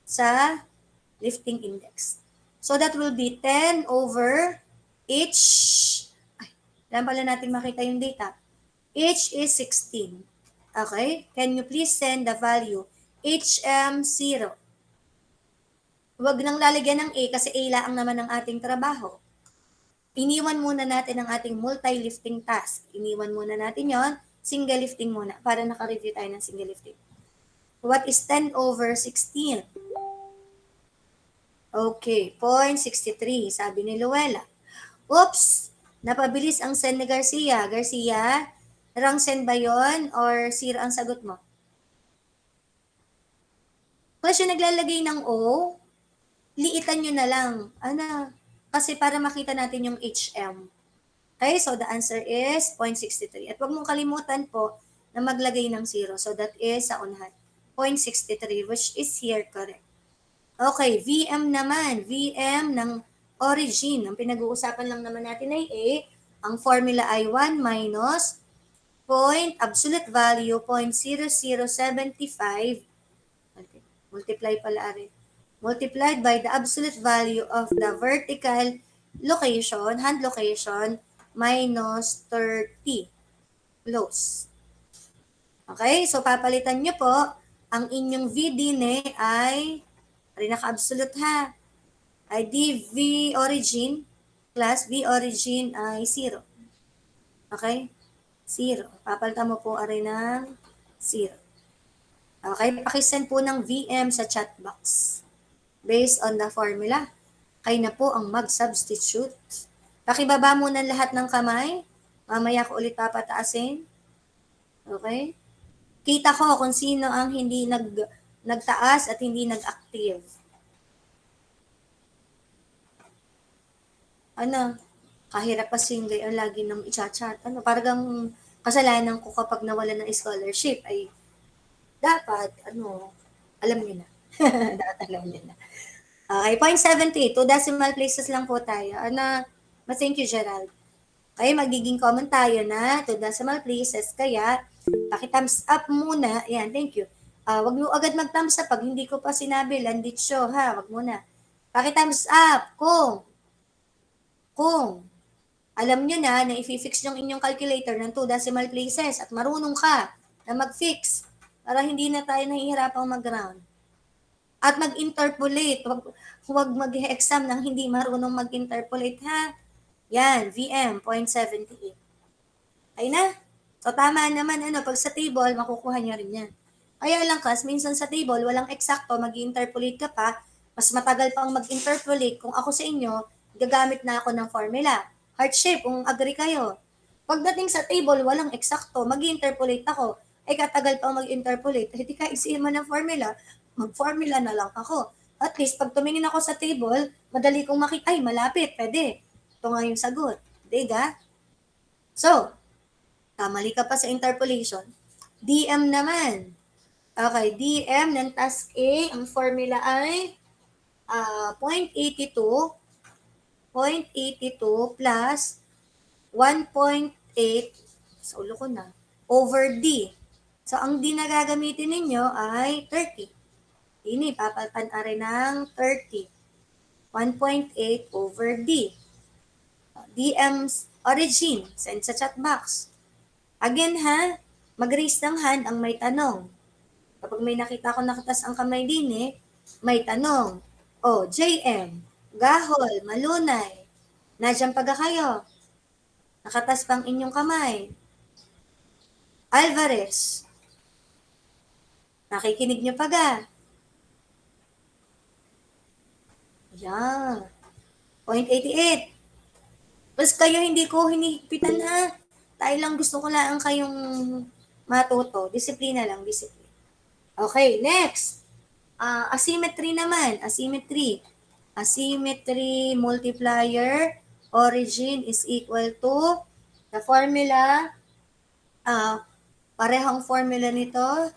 sa lifting index. So that will be 10 over H, kailangan pala natin makita yung data. H is 16. Okay? Can you please send the value? HM0. Huwag nang lalagyan ng A kasi A lang naman ang ating trabaho. Iniwan muna natin ang ating multi-lifting task. Iniwan muna natin yon, single lifting muna para naka-review tayo ng single lifting. What is 10 over 16? Okay, 0.63, sabi ni Luella. Oops! Napabilis ang send ni Garcia. Garcia, wrong send ba yon or zero ang sagot mo? Kung siya naglalagay ng O, liitan nyo na lang. Ano? Kasi para makita natin yung HM. Okay, so the answer is 0.63. At huwag mong kalimutan po na maglagay ng 0. So that is sa unahan. 0.63, which is here correct. Okay, VM naman. VM ng origin. Ang pinag-uusapan lang naman natin ay A. Ang formula ay 1 minus point, absolute value, 0.0075. Multiply pala rin. Multiplied by the absolute value of the vertical location, hand location, minus 30. Close. Okay, so papalitan nyo po, ang inyong V din ay naka-absolute ha, ay dV origin plus V origin ay 0. Okay? 0. Papalitan mo po aray ng 0. Okay, pakisend po ng VM sa chat box. Based on the formula, kayo na po ang mag-substitute. Pakibaba muna lahat ng kamay. Mamaya ko ulit papataasin. Okay? Kita ko kung sino ang hindi nagtaas at hindi nag-active. Ano? Kahirap kasi yung gayon lagi nang i-chat. Ano? Parang kasalanan ko kapag nawala ng scholarship ay dapat, alam niyo na. Dapat alam niyo na. Okay, 0.70. 2 decimal places lang po tayo. Thank you, Gerald. Okay, magiging common tayo na 2 decimal places. Kaya, paki-thumbs up muna. Yan, thank you. Wag mo agad mag-thumbs up pag hindi ko pa sinabi. Landitso, ha? Wag muna. Paki-thumbs up kung alam nyo na i-fix yung inyong calculator ng 2 decimal places at marunong ka na mag-fix para hindi na tayo nahihirapang mag-round. At mag-interpolate. Huwag mag-exam ng hindi marunong mag-interpolate, ha? Yan, VM, 0.78. Ay na. So, tama naman, pag sa table, makukuha nyo rin yan. Kaya lang, kas, minsan sa table, walang eksakto, mag-interpolate ka pa, mas matagal pang mag-interpolate. Kung ako sa inyo, gagamit na ako ng formula. Heart shape, kung agree kayo. Pagdating sa table, walang eksakto, mag-interpolate ako. Ay katagal pang mag-interpolate. Hindi ka isiin mo ng formula, mag-formula na lang ako. At least, pag tumingin ako sa table, madali kong makita, ay, malapit, pwede. Ito nga yung sagot. Diga? So, kamali ka pa sa interpolation. DM naman. Okay, DM ng task A, ang formula ay 0.82 plus 1.8, sa ulo ko na, over D. So, ang D na gagamitin ninyo ay 30. Ini, papalpan are ng 30. 1.8 over D. DM's origin, send sa chat box. Again ha, mag-raise ng hand ang may tanong. Kapag may nakita ko nakatas ang kamay din may tanong. O, JM, Gahol, Malunay, nadyan pa kayo? Nakatas pang inyong kamay. Alvarez, nakikinig nyo pa ga? Yan. 0.88. Tapos kayo hindi ko hinihigpitan ha. Tayo lang gusto ko lang kayong matuto. Disiplina lang, disiplina. Okay, next. Asymmetry naman. Asymmetry. Asymmetry multiplier origin is equal to the formula, parehong formula nito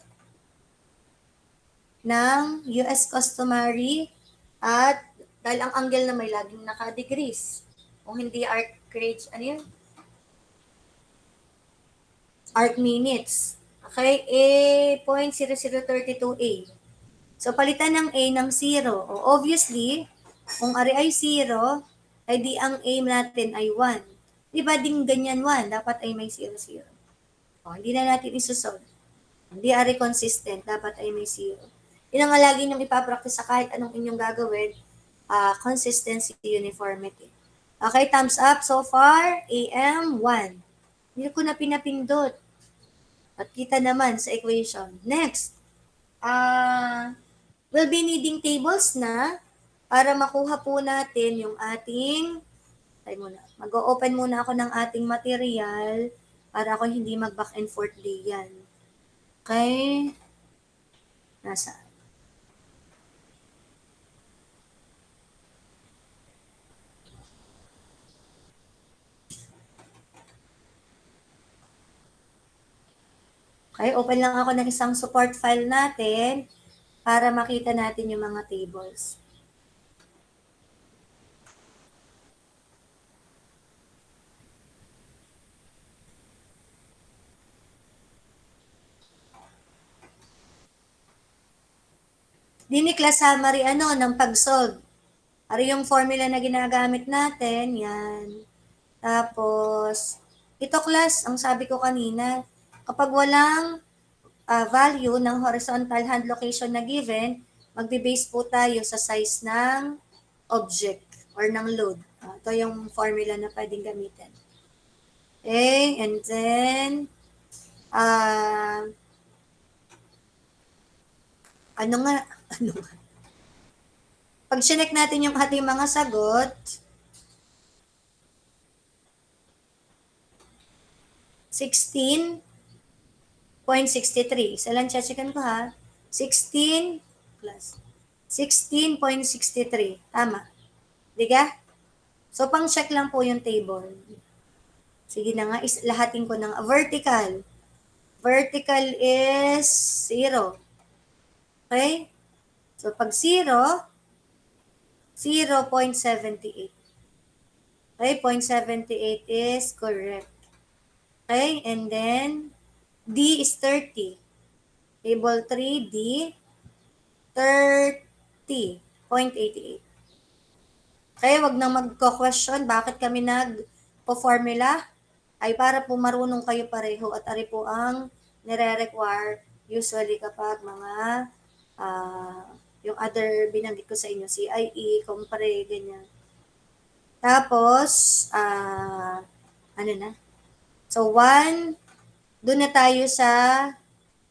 ng US customary at dahil ang angle na may laging naka-degrees. Kung hindi arc radius, ano yun? Arc minutes. Okay, A 0.0032A. So, palitan ng A ng 0. O, obviously, kung ari ay 0, ay di ang A natin ay 1. Di ba ding ganyan 1? Dapat ay may 0, 0. O, hindi na natin isusolve. Hindi ari consistent. Dapat ay may 0. Yun ang lagi niyong ipapractice sa kahit anong inyong gagawin. Consistency, uniformity. Okay, thumbs up so far. AM 1. Hindi ko na pinapindot. At kita naman sa equation. Next. We'll be needing tables na para makuha po natin yung ating, mag-o-open muna ako ng ating material para ako hindi mag-back and forth day yan. Okay? Nasa? Okay, open lang ako ng isang support file natin para makita natin yung mga tables. Dini class summary ng pag-solve. Ano yung formula na ginagamit natin? Yan. Tapos, ito class, ang sabi ko kanina, kapag walang value ng horizontal hand location na given, magbe-base po tayo sa size ng object or ng load. Ito yung formula na pwedeng gamitin. Okay, and then, ano nga? Pag sinek natin yung ating mga sagot, 16.63. Isa lang checkan ko ha. 16 plus 16.63. Tama. Di ka? So, pang-check lang po yung table. Sige na nga, lahatin ko ng vertical. Vertical is 0. Okay? So, pag 0, 0.78. Okay, 0.78 is correct. Okay, and then, D is 30. Table 3, D, 30.88. Okay, wag nang magko-question bakit kami nagpo-formula ay para po marunong kayo pareho at ari po ang nire-require usually kapag mga yung other binanggit ko sa inyo, CIE, compare, ganyan. Tapos, ano na? So, 1, doon na tayo sa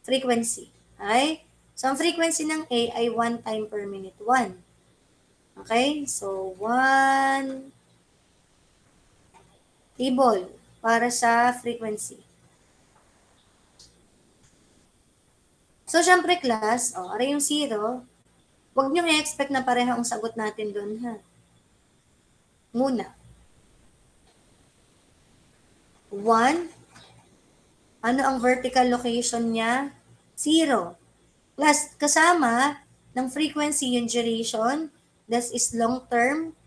frequency. Okay? So, ang frequency ng A ay 1 time per minute. 1. Okay? So, 1 table para sa frequency. So, syempre class, aray yung 0, huwag nyo i-expect na pareho ang sagot natin doon, ha? Muna. 1, ano ang vertical location niya? 0. Plus, kasama ng frequency yung duration, that is long term,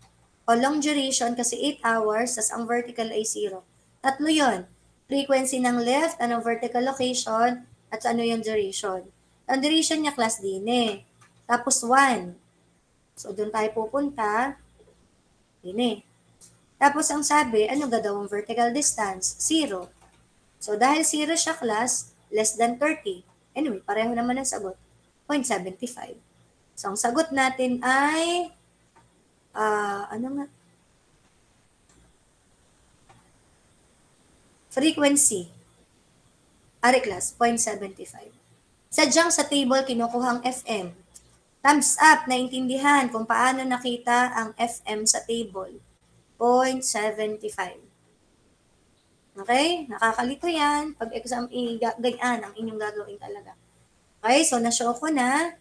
o long duration kasi 8 hours, tas ang vertical ay 0. Tatlo yon. Frequency ng left, anong vertical location, at ano yung duration. Ang duration niya class din eh. Tapos 1. So, doon tayo pupunta. Din eh. Tapos ang sabi, ano ga daw ang vertical distance? 0. So, dahil 0 siya class, less than 30. Anyway, pareho naman ang sagot. 0.75. So, ang sagot natin ay, ano nga? Frequency. Ari class, 0.75. Sadyang sa table, kinukuhang FM. Thumbs up, naintindihan kung paano nakita ang FM sa table. 0.75. Okay? Nakakalito yan. Pag exam, ganyan ang inyong gagawin talaga. Okay, so na-show ko na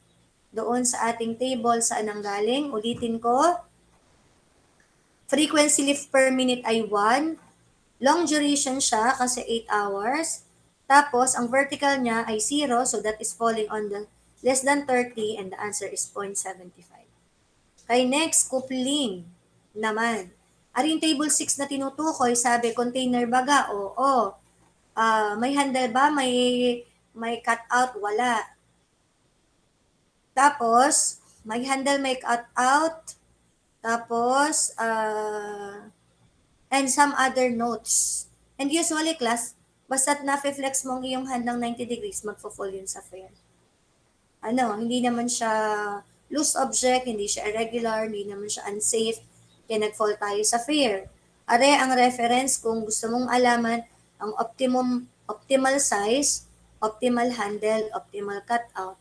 doon sa ating table saan ang galing. Ulitin ko. Frequency lift per minute ay 1. Long duration siya kasi 8 hours. Tapos, ang vertical niya ay 0, so that is falling on the less than 30 and the answer is 0.75. Okay, next, coupling naman. Ari yung table 6 na tinutukoy, sabi, container baga, oo. May handle ba? May cut out? Wala. Tapos, may handle, may cut out. Tapos, and some other notes. And usually, class, basta't na-flex mo ang iyong hand ng 90 degrees, magfo-fall yun sa fair. Hindi naman siya loose object, hindi siya irregular, hindi naman siya unsafe, kaya nag-fall tayo sa fair. Are ang reference kung gusto mong alaman ang optimal size, optimal handle, optimal cutout.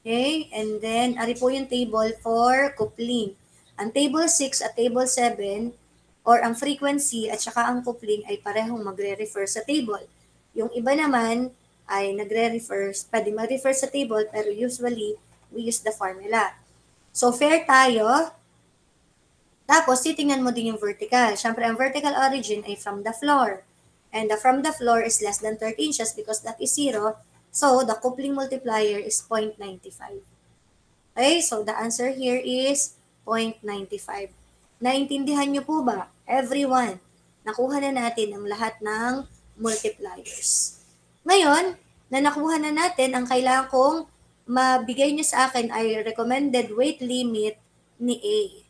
Okay? And then, ari po yung table for coupling. Ang table 6 at table 7, or ang frequency at saka ang coupling ay parehong magre-refer sa table. Yung iba naman ay nagre-refer, pwede mag-refer sa table, pero usually, we use the formula. So, fair tayo. Tapos, titingnan mo din yung vertical. Siyempre, ang vertical origin ay from the floor. And the from the floor is less than 30 inches because that is 0. So, the coupling multiplier is 0.95. Okay, so the answer here is 0.95. Naintindihan niyo po ba, everyone? Nakuha na natin ang lahat ng multipliers. Ngayon, na nakuha na natin, ang kailangan kong mabigay niyo sa akin ay recommended weight limit ni A.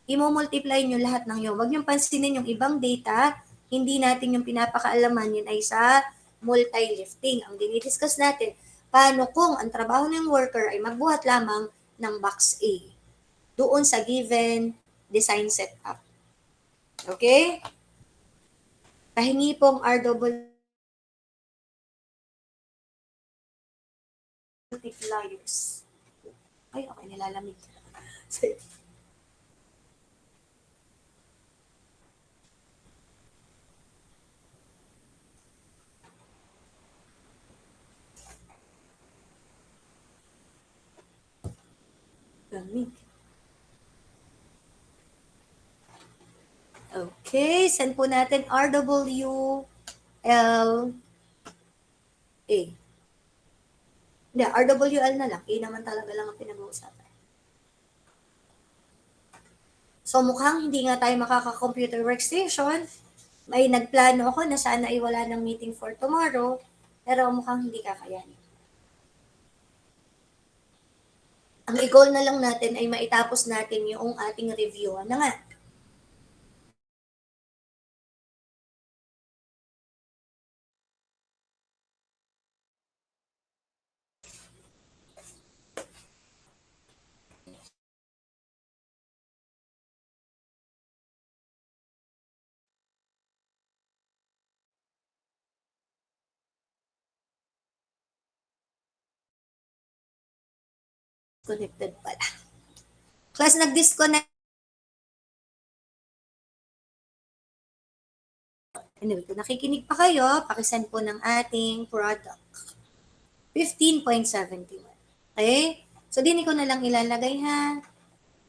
Imo-multiply niyo lahat ng yun. Huwag niyong pansinin yung ibang data, hindi natin yung pinapakaalaman, yun ay sa multi-lifting. Ang dinidiscuss natin, paano kung ang trabaho ng worker ay magbuhat lamang ng box A doon sa given design setup. Okay? Pahingi pong RW multipliers. Ay, okay, nilalamig. Lamig. Okay, send po natin RW L A. Hindi, RWL na lang. A naman talaga lang ang pinag-uusapan. So mukhang hindi nga tayo makaka-computer workstation. May nagplano ako na sana ay wala ng meeting for tomorrow, pero mukhang hindi kakayanin. Ang i-goal na lang natin ay maitapos natin yung ating review. Ano nga? Connected pala. Class, nag-disconnect. Anyway, kung nakikinig pa kayo, pakisend po ng ating product. 15.71. Okay? So, din ko na lang ilalagay ha.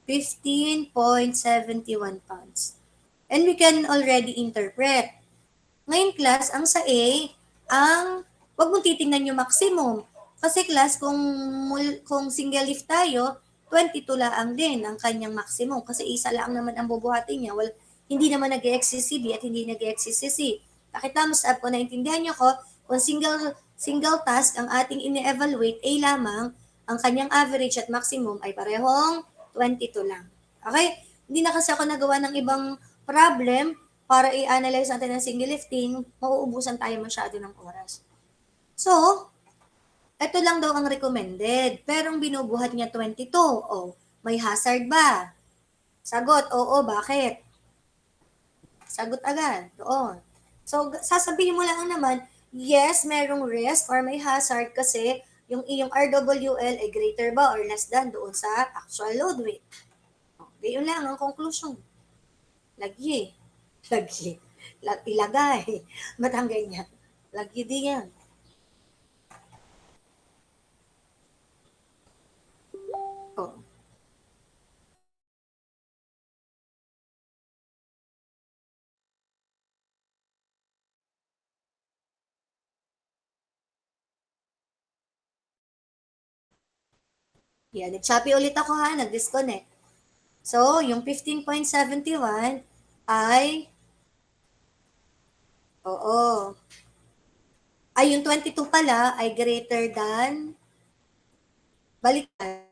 15.71 pounds. And we can already interpret. Ngayon class, ang sa A, wag mong titingnan yung maximum. Kasi class, kung single lift tayo, 22 lang din ang kanyang maximum. Kasi isa lang naman ang bubuhatin niya. Hindi naman nag-exist si B at hindi nag-exist si C. Pakita mo sa kung naintindihan niyo ko, kung single task ang ating ini-evaluate, A lamang, ang kanyang average at maximum ay parehong 22 lang. Okay? Hindi na kasi ako nagawa ng ibang problem para i-analyze natin ng single lifting, mauubusan tayo masyado ng oras. So, ito lang daw ang recommended. Pero ang binubuhat niya 22. O, may hazard ba? Sagot, oo, bakit? Sagot agad, doon. So, sasabihin mo lang naman, yes, merong risk or may hazard kasi yung iyong RWL ay greater ba or less than doon sa actual load weight. Gayon lang ang conclusion. Lagi. Lagi. Ilagay. Ba't ang ganyan? Lagi din yan. Oh. Yan, nag-Shopee ulit ako ha, nag-disconnect. So, yung 15.71 ay, oo, ay yung 22 pala ay greater than, baliktad.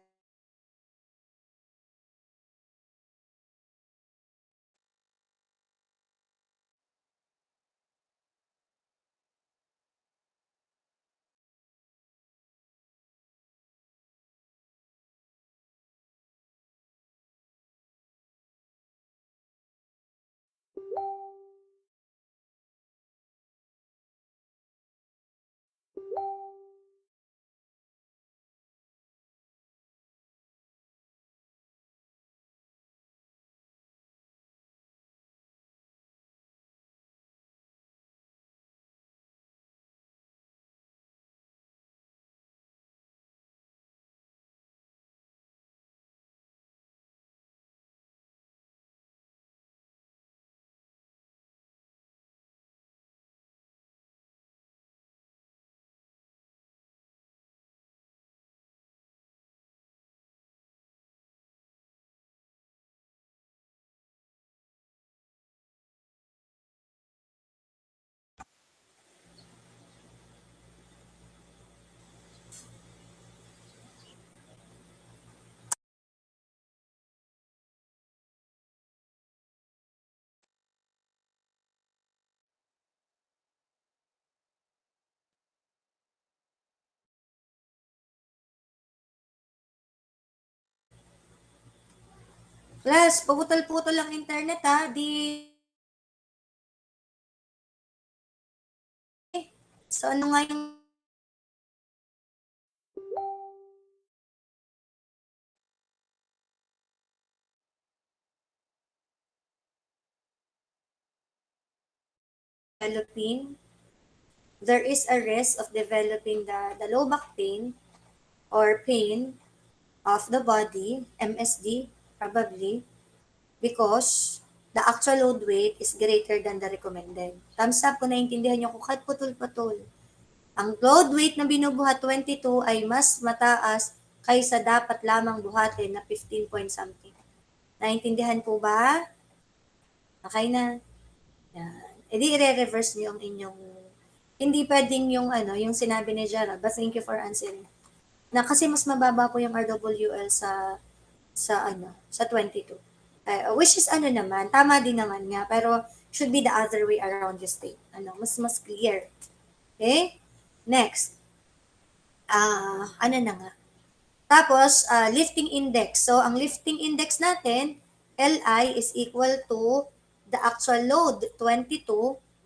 Plus, puputol-putol ang internet ha, di, so ano nga yung developing, there is a risk of developing the low back pain or pain of the body, MSD, probably, because the actual load weight is greater than the recommended. Thumbs up kung naiintindihan nyo kung kahit putol-putol. Ang load weight na binubuhat 22 ay mas mataas kaysa dapat lamang buhatin na 15 point something. Naintindihan po ba? Okay na. Yan. E di i-reverse niyo ang inyong, hindi pwedeng yung ano, yung sinabi ni Gerald, but thank you for answering. Na kasi mas mababa po yung RWL sa ano, sa 22. Which is ano naman, tama din naman nga, pero should be the other way around yung state. Ano, mas clear. Okay? Next. Ano na nga. Tapos, lifting index. So, ang lifting index natin, Li is equal to the actual load, 22,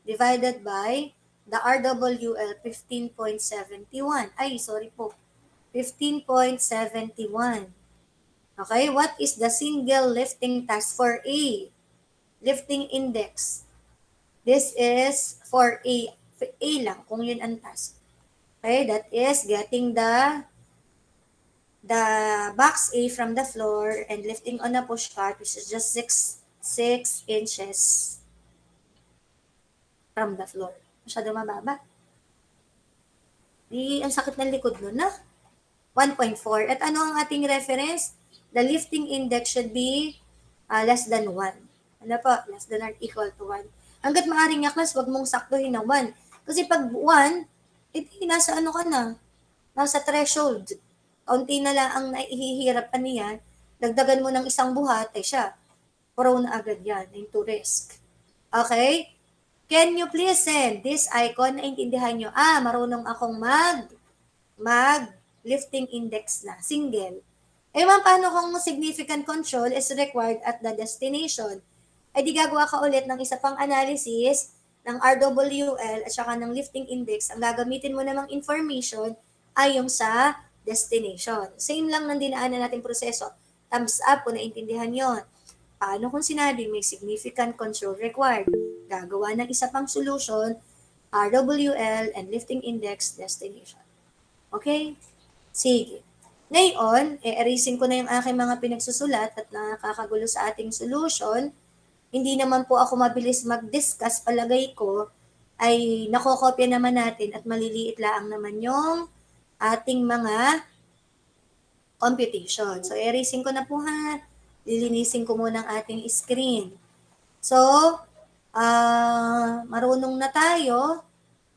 divided by the RWL, 15.71. Ay, sorry po. 15.71. Okay, what is the single lifting task for A? Lifting index. This is for A lang, kung yun ang task. Okay, that is getting the box A from the floor and lifting on a push cart, which is just 6 inches from the floor. Masyado mababa. Di, ang sakit ng likod nun, na? 1.4. At ano ang ating reference? The lifting index should be less than 1. Ano po? Less than or equal to 1. Hanggat maaaring nga class, wag mong saktuhin ng 1. Kasi pag 1, edi nasa ano ka na? Nasa threshold. Kaunti na lang ang naihihirapan niya. Dagdagan mo ng isang buhat, eh siya. Prone na agad yan into risk. Okay? Can you please send this icon? Naintindihan nyo, marunong akong mag lifting index na, single. Eh, paano kung significant control is required at the destination? Ay di gagawa ka ulit ng isa pang analysis ng RWL at saka ng lifting index. Ang gagamitin mo namang information ay yung sa destination. Same lang ng dinaanan nating proseso. Thumbs up kung naintindihan yon. Paano kung sinabi may significant control required? Gagawa ng isa pang solution, RWL and lifting index destination. Okay? Sige. Ngayon, erasing ko na yung aking mga pinagsusulat at nakakagulo sa ating solution. Hindi naman po ako mabilis mag-discuss, palagay ko ay nakokopya naman natin at maliliit lang naman yung ating mga computation. So, erasing ko na po ha. Lilinisin ko muna ang ating screen. So, marunong na tayo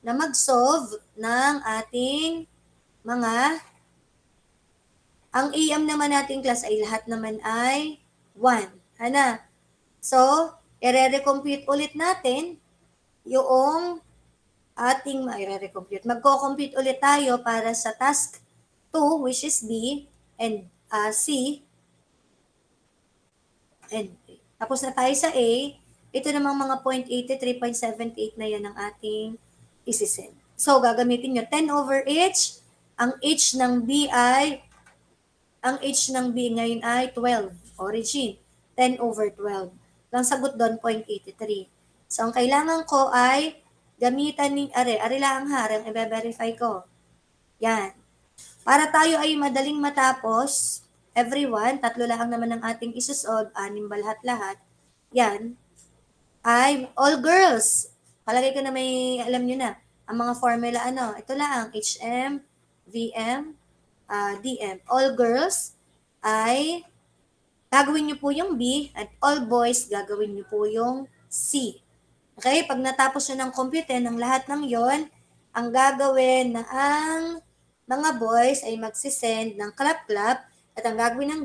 na mag-solve ng ating mga, ang AM naman nating class ay lahat naman ay 1. Ano? So, i-recompute ulit natin yung ating i-recompute. Magko-compute ulit tayo para sa task 2, which is B, and C, and tapos na tayo sa A. Ito namang mga 0.83, 0.78 na yan ang ating isisend. So, gagamitin nyo 10 over H. Ang H ng B ngayon ay 12. Origin, 10 over 12. Ang sagot doon, 0.83. So, ang kailangan ko ay gamitan ni are lang ha, ang i-verify ko. Yan. Para tayo ay madaling matapos, everyone, 3 lang naman ang ating isusolve, 6 ba lahat-lahat, yan, ay all girls. Palagay ko na may alam nyo na. Ang mga formula, ito lang, HM, VM, DM. All girls ay gagawin nyo po yung B at all boys gagawin nyo po yung C. Okay? Pag natapos nyo ng compute ng lahat ng yon, ang gagawin na ang mga boys ay magsisend ng clap-clap at ang gagawin ng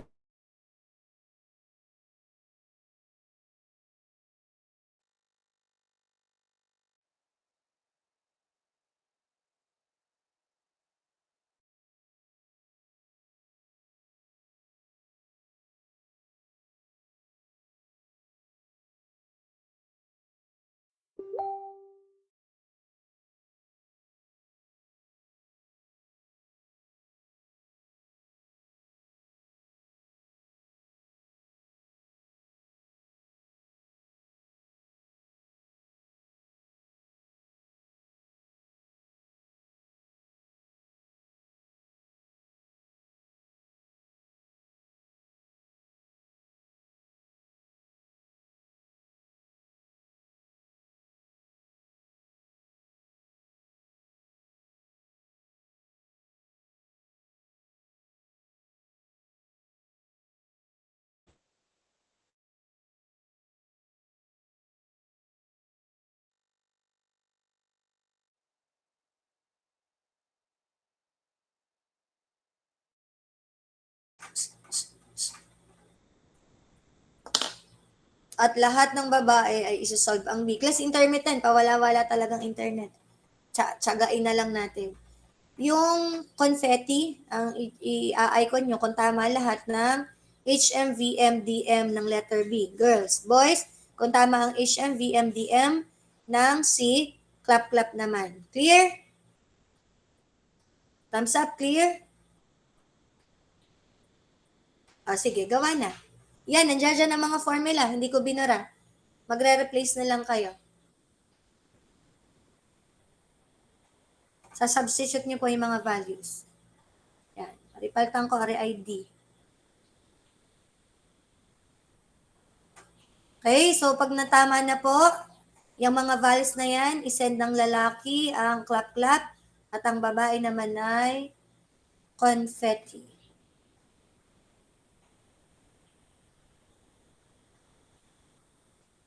at lahat ng babae ay isosolve ang B. Class intermittent, pawala-wala talagang internet. Tsagain na lang natin. Yung confetti, ang i-icon nyo kung tama lahat ng HM, VM, DM ng letter B. Girls. Boys, kung tama ang HM, VM, DM ng C, clap-clap naman. Clear? Thumbs up, clear? Sige, gawa na. Yan, nandiyan dyan ang mga formula. Hindi ko binura. Magre-replace na lang kayo. Sa substitute niyo po yung mga values. Yan. Ripaltan ko, RID. Okay, so pag natama na po, yung mga values na yan, isend ng lalaki ang clap-clap at ang babae naman ay confetti.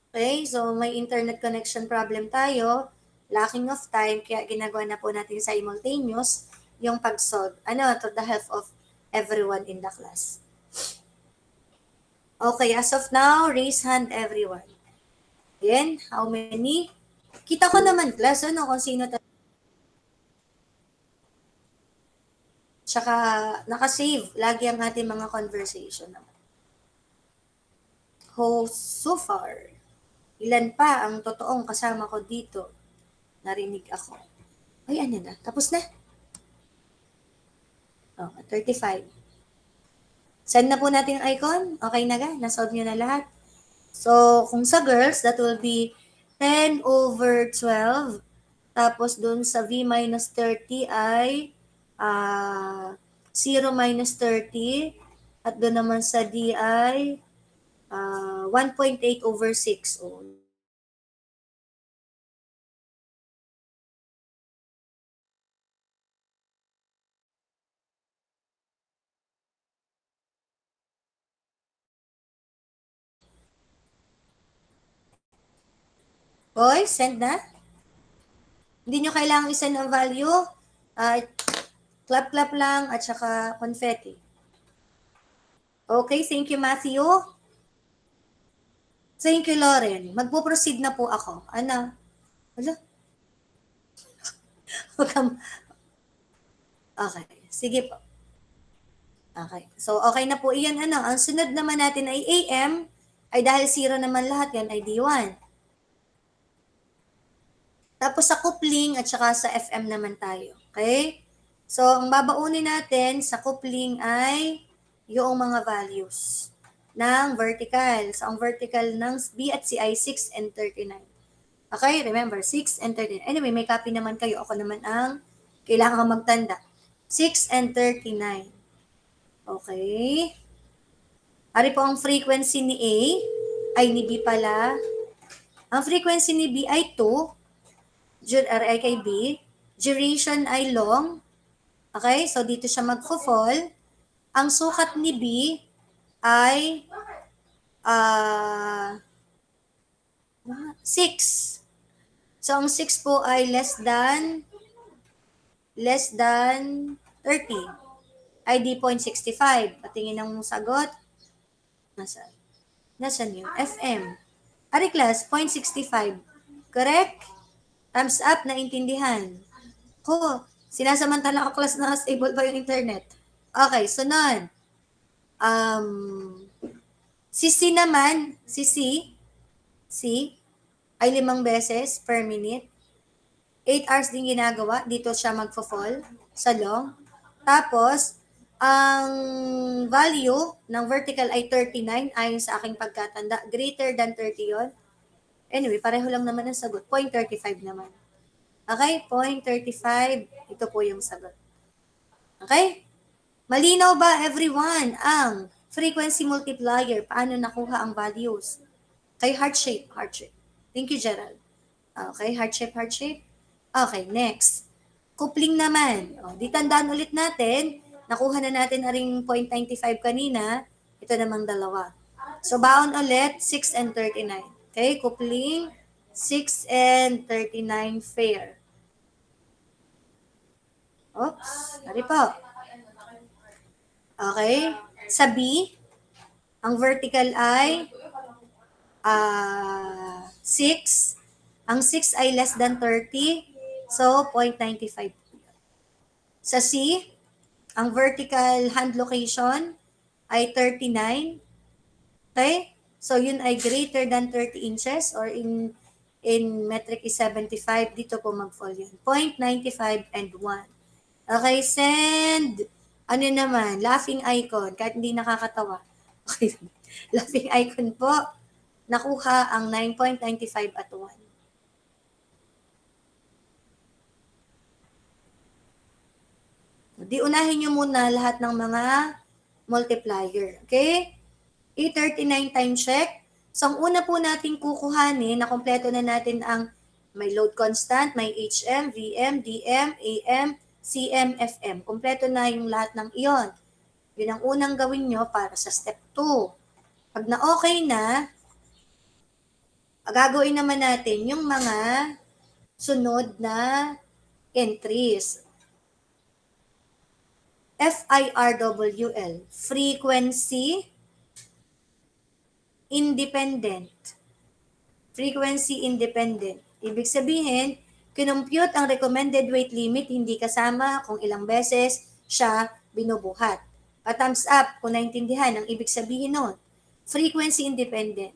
Okay, so may internet connection problem tayo, lacking of time, kaya ginagawa na po natin simultaneous yung pag-solve. To the help of everyone in the class. Okay, as of now, raise hand everyone. Then, how many? Kita ko naman class, kung sino Tsaka, nakasave lagi ang ating mga conversation naman. So far, ilan pa ang totoong kasama ko dito? Narinig ako. Ay, ano na? Tapos na? Oh, 35. Send na po natin yung icon. Okay na ga? Nasolve nyo na lahat. So, kung sa girls, that will be 10/12. Tapos dun sa V minus 30 ay 0 minus 30. At doon naman sa D ay 1.8/6. Oh. Boys, send na? Hindi nyo kailangang isend ang value. Clap-clap lang at saka confetti. Okay, thank you, Matthew. Thank you, Lauren. Magpo-proceed na po ako. Ano? Wala? Okay, sige po. Okay. So, okay na po iyan. Ano? Ang sunod naman natin ay AM. Ay dahil 0 naman lahat yan ay D1. Tapos sa coupling at saka sa FM naman tayo. Okay? So, ang babaunin natin sa coupling ay yung mga values ng vertical. So, ang vertical ng B at C ay 6 and 39. Okay? Remember, 6 and 39. Anyway, may copy naman kayo. Ako naman ang kailangan magtanda. 6 and 39. Okay? Ari po ang frequency ni A, ay ni B pala. Ang frequency ni B ay 2, ay kay B. Duration ay long. Okay, so dito siya magfo-fall. Ang sukat ni B ay 6. So ang 6 po ay less than 30. Ay di 0.65. Patingin ng sagot. Nasaan yun? FM. Ari class, 0.65. Correct? Thumbs up, naintindihan. Ko, sinasamantala ko class na stable pa yung internet. Okay, sunod. Si C naman, si C ay 5 beses per minute. 8 hours din ginagawa. Dito siya magfo-fall sa long. Tapos, ang value ng vertical ay 39 ayon sa aking pagkatanda. Greater than 30 yon. Anyway, pareho lang naman ang sagot. 0.35 naman. Okay? 0.35. Ito po yung sagot. Okay? Malinaw ba everyone ang frequency multiplier? Paano nakuha ang values? Kay heart shape. Thank you, Gerald. Okay, heart shape. Okay, next. Coupling naman. O, di tandaan ulit natin. Nakuha na natin aring 0.95 kanina. Ito namang dalawa. So, baon ulit, 6 and 39. Okay, coupling, 6 and 39 fair. Oops, sorry po. Okay, sa B, ang vertical ay 6. Ang 6 ay less than 30, so 0.95. Sa C, ang vertical hand location ay 39. Okay? So yun ay greater than 30 inches or in metric is 75. Dito po mag-fall yun. 0.95 and 1. Okay, send. Ano naman? Laughing icon. Kahit hindi nakakatawa. Okay. Laughing icon po. Nakuha ang 9.95 at 1. Di unahin nyo muna lahat ng mga multiplier. Okay? E39 time check. So, ang una po natin kukuhanin, na kompleto na natin ang may load constant, may HM, VM, DM, AM, CM, FM. Kompleto na yung lahat ng iyon. Yun ang unang gawin nyo para sa step 2. Pag na okay na, gagawin naman natin yung mga sunod na entries. FIRWL, frequency independent. Frequency independent. Ibig sabihin, kinompute ang recommended weight limit hindi kasama kung ilang beses siya binubuhat. Pa-thumbs up kung naintindihan ang ibig sabihin nun. Frequency independent.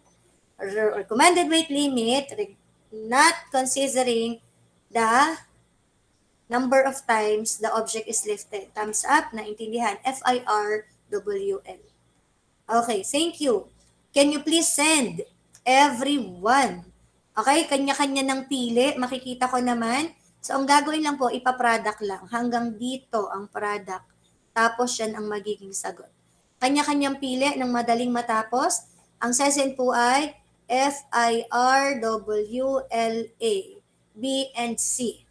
Recommended weight limit not considering the number of times the object is lifted. Thumbs up, naintindihan. FIRWL. Okay, thank you. Can you please send everyone? Okay, kanya-kanya ng pili. Makikita ko naman. So, ang gagawin lang po, ipa-product lang. Hanggang dito ang product. Tapos, yan ang magiging sagot. Kanya-kanyang pili ng madaling matapos. Ang sesend po ay FIRWLA, B, and C.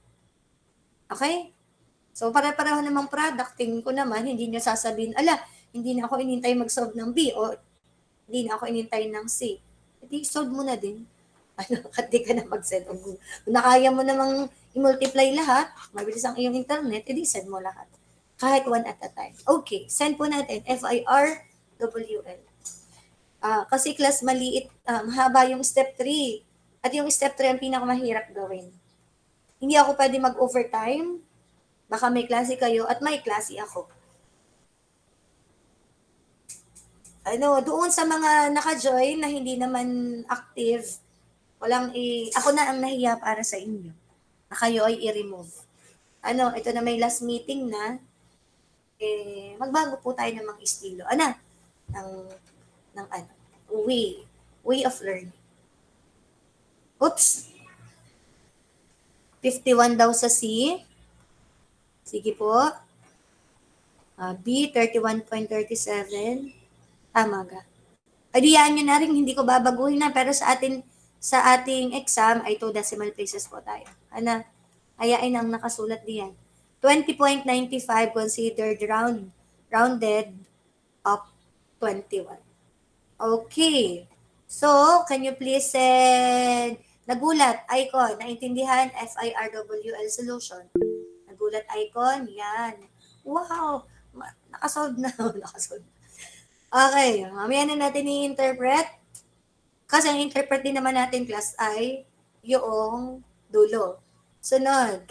Okay? So, pare-pareho namang product. Tingin ko naman, hindi nyo sasabihin, ala, hindi na ako inintay mag-solve ng B o hindi na ako inintay ng C. Hindi, solve mo na din. Ano, di ka na mag-send. Kung nakaya mo namang i-multiply lahat, mabilis ang iyong internet, edi send mo lahat. Kahit one at a time. Okay, send po natin, FIRWL. Kasi class maliit, mahaba yung step 3. At yung step 3 ang pinakamahirap gawin. Hindi ako pwede mag-overtime. Baka may klase kayo at may klase ako. Doon sa mga naka-join na hindi naman active, ako na ang nahiya para sa inyo. Na kayo ay i-remove. Ito na may last meeting na, magbago po tayo ng mga estilo. Ng way of learning. Oops! 51 daw sa C. Sige po. B, 31.37. Tama ka. Adiyaan nyo na rin, hindi ko babaguhin na, pero sa ating exam ay 2 decimal places po tayo. Hayain ang nakasulat diyan. 20.95 considered rounded up 21. Okay. So, can you please send nagulat icon, naintindihan FIRWL solution. Nagulat icon, yan. Wow, nakasolve na. Nakasolve. Okay, mamaya na natin i-interpret. Kasi ang interpret din naman natin class ay yung dulo. Sunod.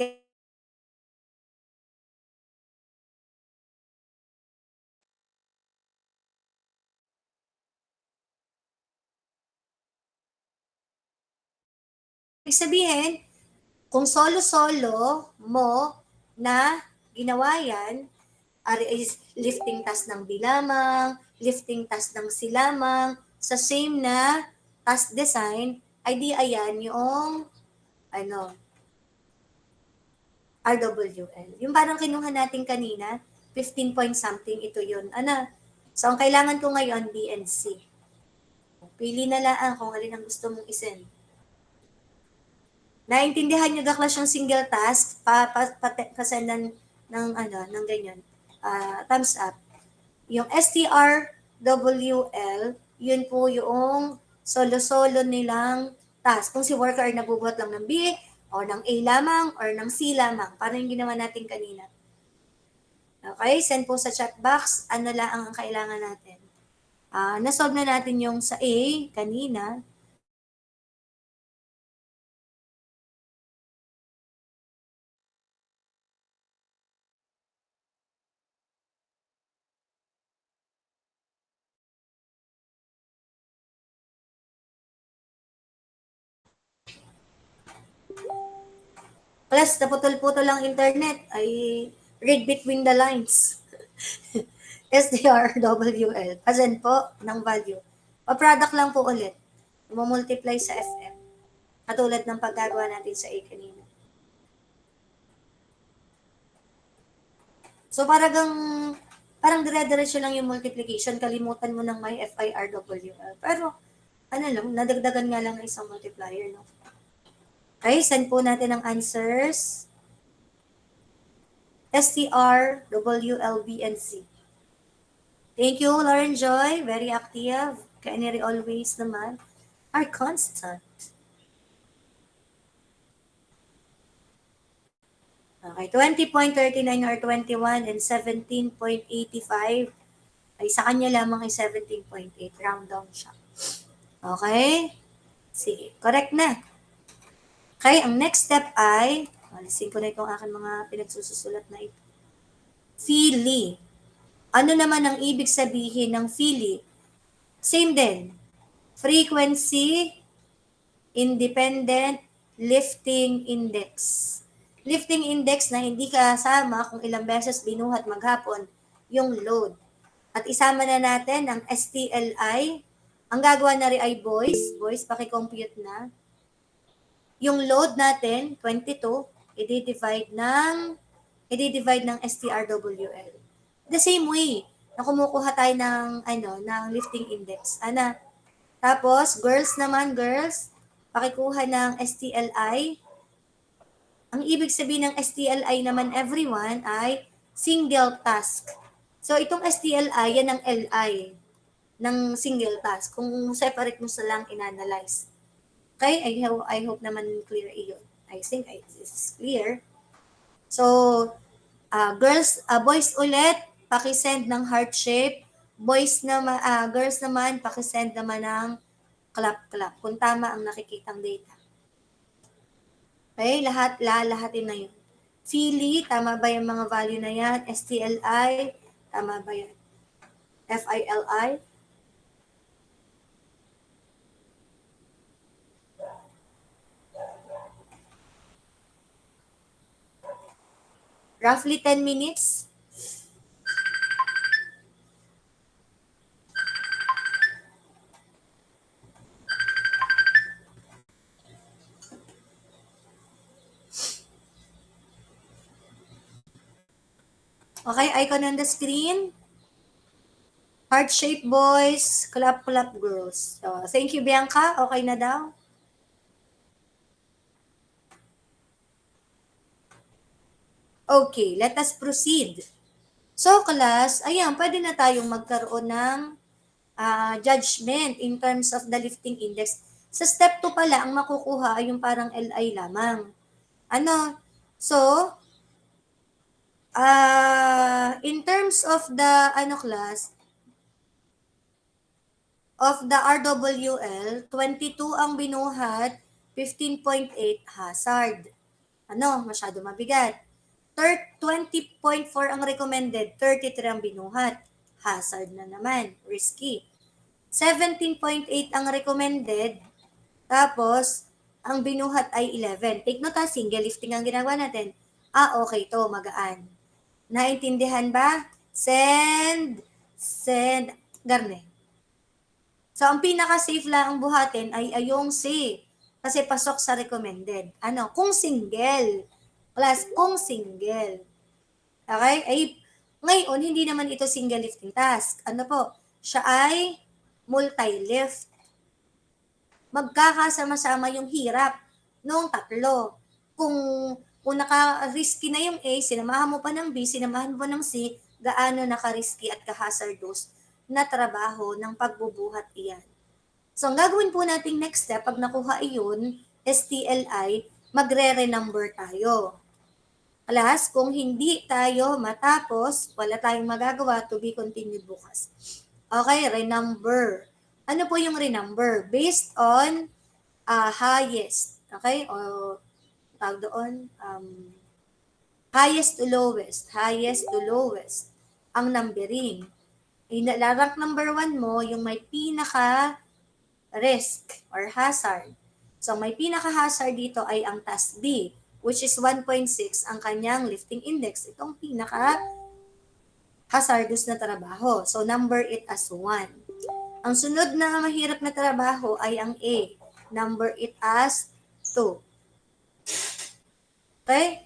Ibig sabihin, kung solo-solo mo na ginawa yan, is lifting task ng B lamang, lifting task ng C lamang, sa same na task design, ay di ayan yung RWL. Yung parang kinuha natin kanina, 15 point something, ito yun. So, ang kailangan ko ngayon, B and C. Pili na lang kung alin ang gusto mong isend. Naintindihan nyo daklas yung single task, pasendan ng ganyan. Thumbs up. Yung STRWL, yun po yung solo-solo nilang task. Kung si worker ay nagbubuhat lang ng B, or ng A lamang, or ng C lamang. Parang yung ginawa natin kanina. Okay, send po sa chat box. Ano lang ang kailangan natin. Nasolve na natin yung sa A kanina. Plus, naputol-putol lang internet. I read between the lines. SDRWL. Pasen po ng value. Pa-product lang po ulit. Multiply sa FM. Katulad ng paggagawa natin sa A kanina. So parang dire-diretso lang yung multiplication. Kalimutan mo ng may FIRWL. Pero nadagdagan nga lang ng isang multiplier. No? Okay, send po natin ang answers. STR, WLB, and C. Thank you, Lauren Joy. Very active. Canary always naman. Are constant. Okay, 20.39 or 21 and 17.85 ay sa kanya lamang ay 17.8. Round down siya. Okay? Sige, correct na. Okay, ang next step ay, alisin ko na itong aking mga pinagsusulat na ito. Feely. Ano naman ang ibig sabihin ng Feely? Same din. Frequency, independent, lifting index. lifting index na hindi kasama kung ilang beses binuhat maghapon yung load. At isama na natin ang STLI. Ang gagawa na rin ay boys, paki-compute na. Yung load natin, 22, i-divide ng STRWL. The same way, na kumukuha tayo ng lifting index. Tapos, girls, pakikuha ng STLI. Ang ibig sabihin ng STLI naman, everyone, ay single task. So, itong STLI, yan ang LI ng single task. Kung separate mo lang in-analyze. Okay? I hope naman clear iyon. I think it's clear. So, boys ulit, paki-send ng heart shape. Girls naman, paki-send naman ng clap-clap. Kung tama ang nakikitang data. Okay? Lahatin na yun. Philly, tama ba yung mga value na yan? STLI, tama ba yan? FILI? Roughly 10 minutes. Okay, icon on the screen. Heart shape boys, clap girls. So, thank you, Bianca. Okay na daw? Okay, let us proceed. So, class, ayan, pwede na tayong magkaroon ng judgment in terms of the lifting index. Sa step 2 pala, ang makukuha ay yung parang LI lamang. So, in terms of the, class, of the RWL, 22 ang binuhat, 15.8 hazard. Masyado mabigat. 20.4 ang recommended, 33 ang binuhat. Hazard na naman, risky. 17.8 ang recommended, tapos ang binuhat ay 11. Take note single lifting ang ginagawa natin. Okay to, magaan. Naintindihan ba? Send, garne. So, ang pinaka-safe lang ang buhatin ay yung C. Kasi pasok sa recommended. Kung single. Class, kung single. Okay? Ngayon, hindi naman ito single lifting task. Siya ay multi-lift. Magkakasama-sama yung hirap nung tatlo. Kung naka-risky na yung A, sinamahan mo pa ng B, sinamahan mo pa ng C, gaano naka-risky at ka-hazardous na trabaho ng pagbubuhat iyan. So, ang gagawin po nating next step, pag nakuha iyon, STLI, magre-renumber tayo. Class, kung hindi tayo matapos, wala tayong magagawa, to be continued bukas. Okay, renumber. Ano po yung renumber? Based on highest. Okay? O tawag doon, highest to lowest. Highest to lowest. Ang numbering. Rank number 1 mo, yung may pinaka risk or hazard. So, may pinaka-hazard dito ay ang task B, which is 1.6 ang kanyang lifting index. Itong pinaka-hazardous na trabaho. So, number it as 1. Ang sunod na mahirap na trabaho ay ang A. Number it as 2. Okay?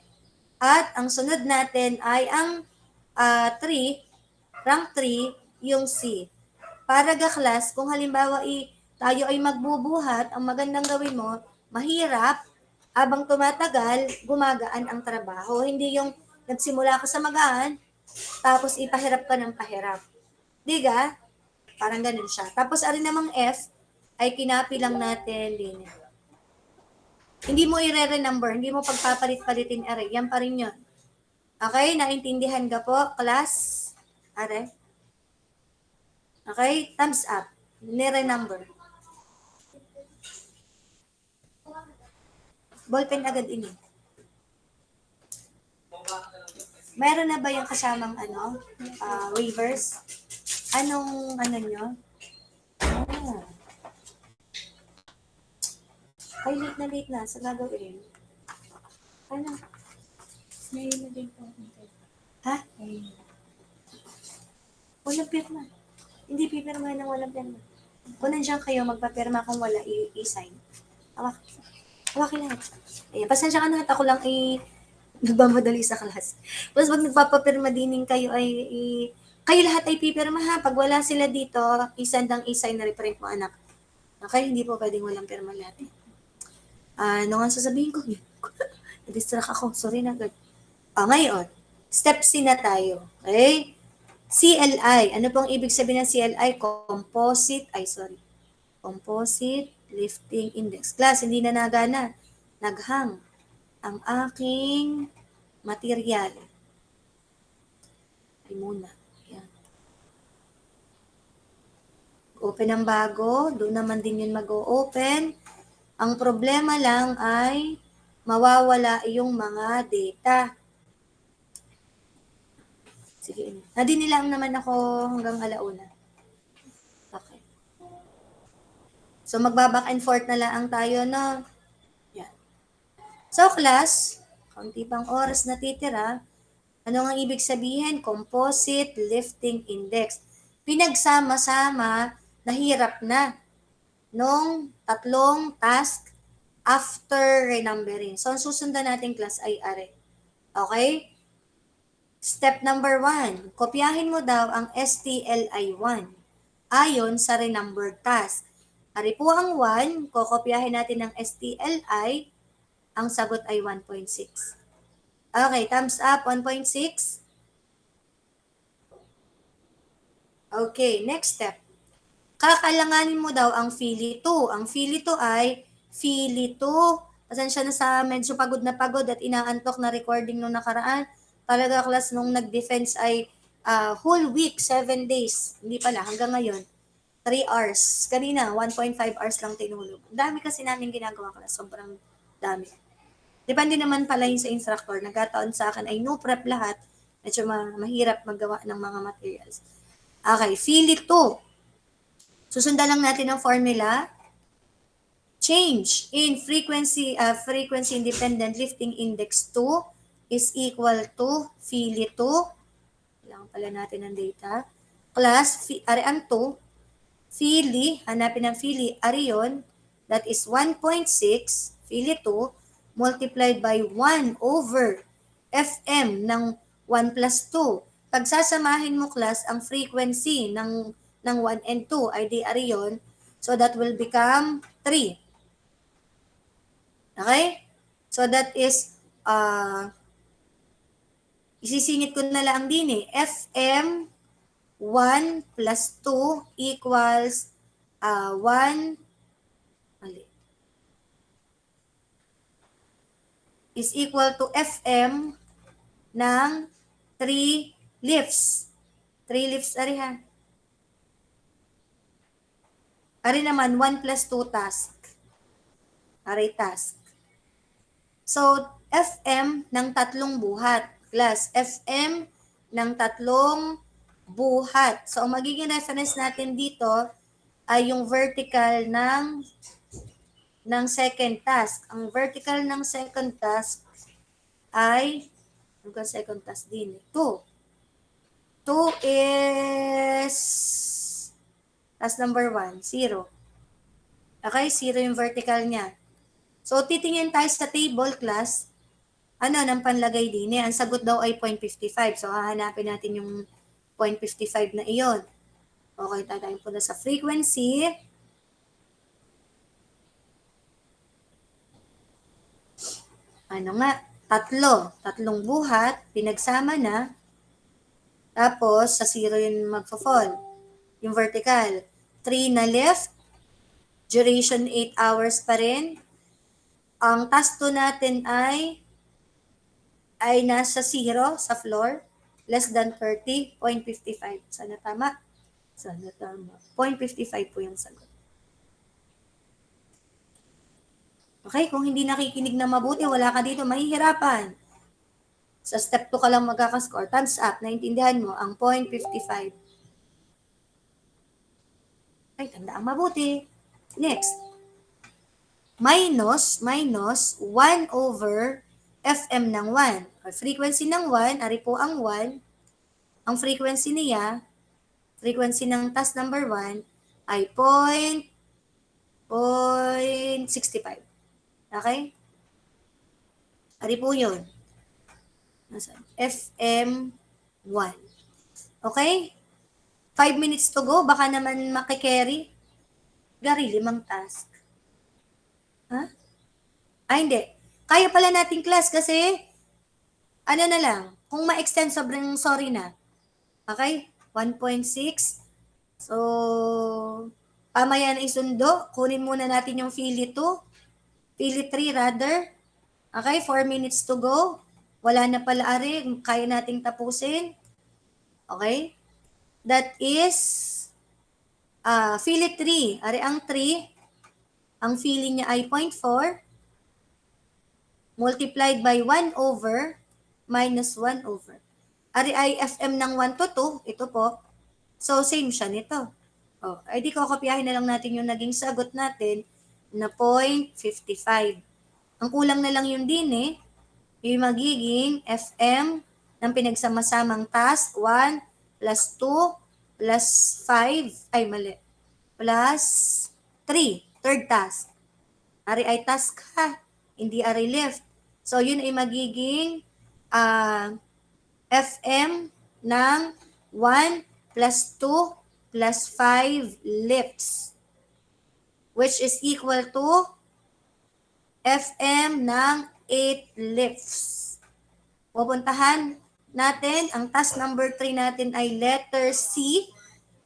At ang sunod natin ay ang 3, rank 3, yung C. Para ga-class, kung halimbawa tayo ay magbubuhat, ang magandang gawin mo, mahirap, abang tumatagal, gumagaan ang trabaho. Hindi yung nagsimula ka sa magaan, tapos ipahirap ka ng pahirap. Diga? Parang ganun siya. Tapos ari namang F, ay kinapi lang natin din. Hindi mo i-re-number, hindi mo pagpapalit-palitin ari. Yan pa rin yun. Okay? Naintindihan ka po, class? Are? Okay? Thumbs up. Nire-number. Ballpen agad ini. Meron na ba yung kasamang waivers? Anong nyo? Ay, late na. Sa gagawin. Ngayon na din po. Ha? Walang pirma. Hindi pipirma ng walang pirma. Kung nandiyan kayo, magpapirma kung wala, i-sign. Hawak. Hawakin lahat. Ayan, pasensya ka na at ako lang nagmamadali sa class. Tapos pag nagpapapirma dining kayo kayo lahat ay pipirma ha. Pag wala sila dito, isend ang i-sign na reprint mo anak. Okay, hindi po pwedeng walang pirma natin. Ano nga sasabihin ko? Na-distract ako. Sorry na agad. Ngayon, step C na tayo. Okay? CLI. Ano pong ibig sabihin ng CLI? Composite Lifting Index. Class, hindi na nagana. Naghang ang aking material. Ay muna. Yan. Open ang bago. Doon naman din yun mag-o-open. Ang problema lang ay mawawala yung mga data. Sige. Nadinilang naman ako hanggang alauna. Okay. So, magbaback and forth na lang tayo, no? Yan. So, class, kaunti pang oras na titira. Ano nga ibig sabihin? Composite Lifting Index. Pinagsama-sama, nahirap na nung tatlong task after renumbering. So, ang susundan natin class ay are. Okay? Step number 1, kopyahin mo daw ang STLI1 ayon sa renumbered task. Ari po ang 1, kokopyahin natin ng STLI, ang sagot ay 1.6. Okay, thumbs up, 1.6. Okay, next step. Kakalanganin mo daw ang FEELI 2. Ang FEELI 2 ay FEELI 2. Pasensya na sa medyo pagod na pagod at inaantok na recording nung nakaraan. Talaga class nung nag-defense ay whole week, 7 days. Hindi pala, hanggang ngayon. 3 hours. Kanina, 1.5 hours lang tinulog. Ang dami kasi namin ginagawa class. Sobrang dami. Depende naman pala yun sa instructor. Nagkataon sa akin ay no prep lahat. Medyo mahirap maggawa ng mga materials. Okay, FEELI 2. Susundan lang natin ang formula. Change in frequency independent lifting index 2 is equal to FEELI 2. Kailangan pala natin ng data. Plus, arian 2. FEELI, hanapin ang FEELI, ariyon, that is 1.6, FEELI 2, multiplied by 1 over FM ng 1 plus 2. Pagsasamahin mo class ang frequency ng 1 and 2 ay di ariyon, so that will become 3. Okay? So that is, isisingit ko na lang din FM 1 plus 2 equals 1 is equal to FM ng 3 lifts. 3 lifts ari ha. Ari naman 1 plus 2 task. Ari task. So, FM ng 3 buhat plus FM ng 3 buhat. So, ang magiging reference natin dito ay yung vertical ng second task. Ang vertical ng second task ay, hanggang second task din, 2. 2 is, task number 1, 0. Okay, 0 yung vertical niya. So, titingin tayo sa table class, ng panlagay din ang sagot daw ay 0.55. So, hahanapin natin yung 0.55 na iyon. Okay, tatayin po na sa frequency. Tatlong buhat, pinagsama na, tapos sa 0 yung magfo-fall. Yung vertical, 3 na left, duration 8 hours pa rin. Ang task 2 natin ay nasa 0 sa floor, less than 30, 0.55. Sana tama? 0.55 po yung sagot. Okay, kung hindi nakikinig na mabuti, wala ka dito, mahihirapan. Sa step 2 ka lang magkakascore. Thumbs up, naintindihan mo ang 0.55. Ay, tandaan mabuti. Next. Minus 1 over FM ng 1. Frequency ng 1, ari po ang 1. Ang frequency niya, frequency ng task number 1 ay 0.65. Okay? Ari po yun. FM1. Okay? 5 minutes to go, baka naman makikerry. Gary, 5 task. Ha? Hindi. Kaya pala nating class kasi, ano na lang, kung ma-extend, sobrang sorry na. Okay? 1.6. So, pamaya na isundo. Kunin muna natin yung Philly 2. Philly 3 rather. Okay? 4 minutes to go. Wala na pala ari. Kaya nating tapusin. Okay? That is Philly 3. Ari ang 3. Ang Philly niya ay 0.4 multiplied by 1 over minus 1 over. Ari ay FM ng 1 to 2. Ito po. So, same siya nito. Ay di kokopyahin na lang natin yung naging sagot natin na 0.55. Ang kulang na lang yung din yung magiging FM ng pinagsama-samang task 1 plus 2 plus 5, ay mali, plus 3, third task. Ari ay task ha, hindi ari left. So yun ay magiging FM ng 1 plus 2 plus 5 lifts, which is equal to FM ng 8 lifts. Pupuntahan natin, ang task number 3 natin ay letter C.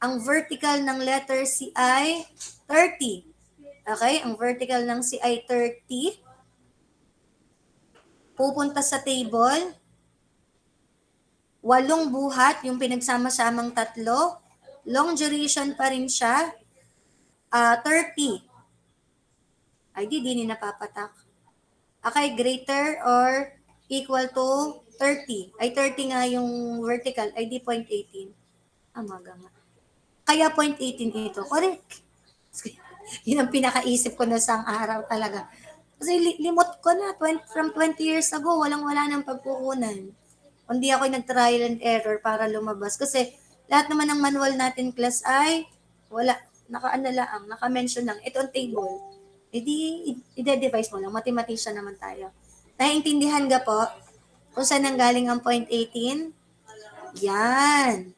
Ang vertical ng letter C ay 30. Okay, ang vertical ng C ay 30. Pupunta sa table. 8 buhat, yung pinagsama-samang tatlo. Long duration pa rin siya. 30. Ay, di napapatak. Okay, greater or equal to 30. Ay, 30 nga yung vertical. Ay, di 0.18. Amaga nga. Kaya 0.18 ito. Correct. Yun ang pinakaisip ko na sang araw talaga. Kasi limot ko na. From 20 years ago, walang-wala ng pagkukunan. Hindi ako nag-trial and error para lumabas. Kasi lahat naman ng manual natin class ay wala. Naka-ano lang, naka-mention lang. Ito ang table. I-devise mo lang. Mathematician naman tayo. Naiintindihan ka po kung saan nanggaling ang 0.18? Yan.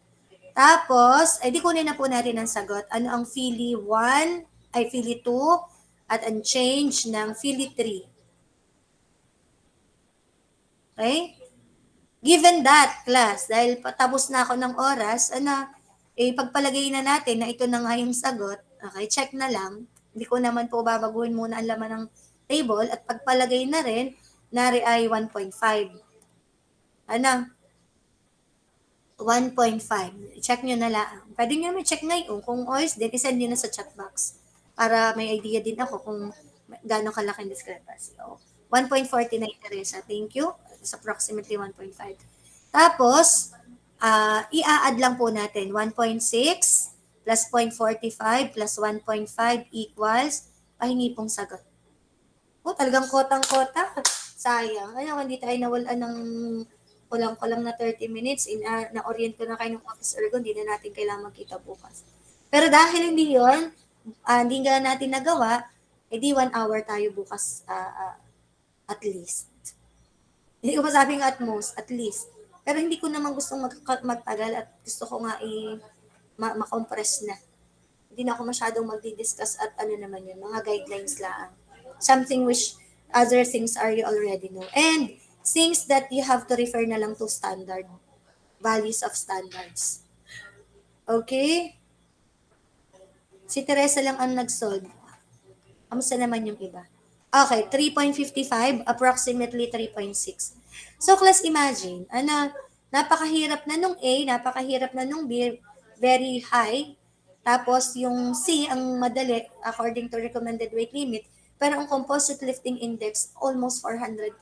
Tapos, di kunin na po natin ang sagot. Ano ang Philly 1, ay Philly 2, at ang change ng Philly 3. Okay? Given that, class, dahil patapos na ako ng oras, pagpalagay na natin na ito na nga yung sagot. Okay, check na lang. Hindi ko naman po babaguhin muna ang laman ng table at pagpalagay na rin, nari ay 1.5. 1.5. Check nyo na lang. Pwede nyo naman check ngayon. Kung oyos din, isend nyo na sa chat box para may idea din ako kung gano'ng kalaki ang discrepancy. 1.49 Teresa. Thank you. It's approximately 1.5. Tapos, i-add lang po natin. 1.6 plus 0.45 plus 1.5 equals, pahingi pong sagot. Talagang kotang-kota. Sayang. Kaya hindi tayo nawalan ng kulang-kulang na 30 minutes, na-orient ko na kayo ng office ergo, hindi na natin kailangan magkita bukas. Pero dahil hindi yun, hindi nga natin nagawa, edi 1 hour tayo bukas at least. Hindi ko masabing at most, at least. Pero hindi ko naman gustong magtagal at gusto ko nga ma-compress na. Hindi na ako masyadong magdi-discuss at naman yun, mga guidelines lang. Something which other things are you already know. And things that you have to refer na lang to standard. Values of standards. Okay? Si Teresa lang ang nag-solve. Kamusta naman yung iba? Okay, 3.55, approximately 3.6. So, class, imagine, napakahirap na nung A, napakahirap na nung B, very high. Tapos, yung C, ang madali, according to recommended weight limit. Pero ang composite lifting index, almost 400%.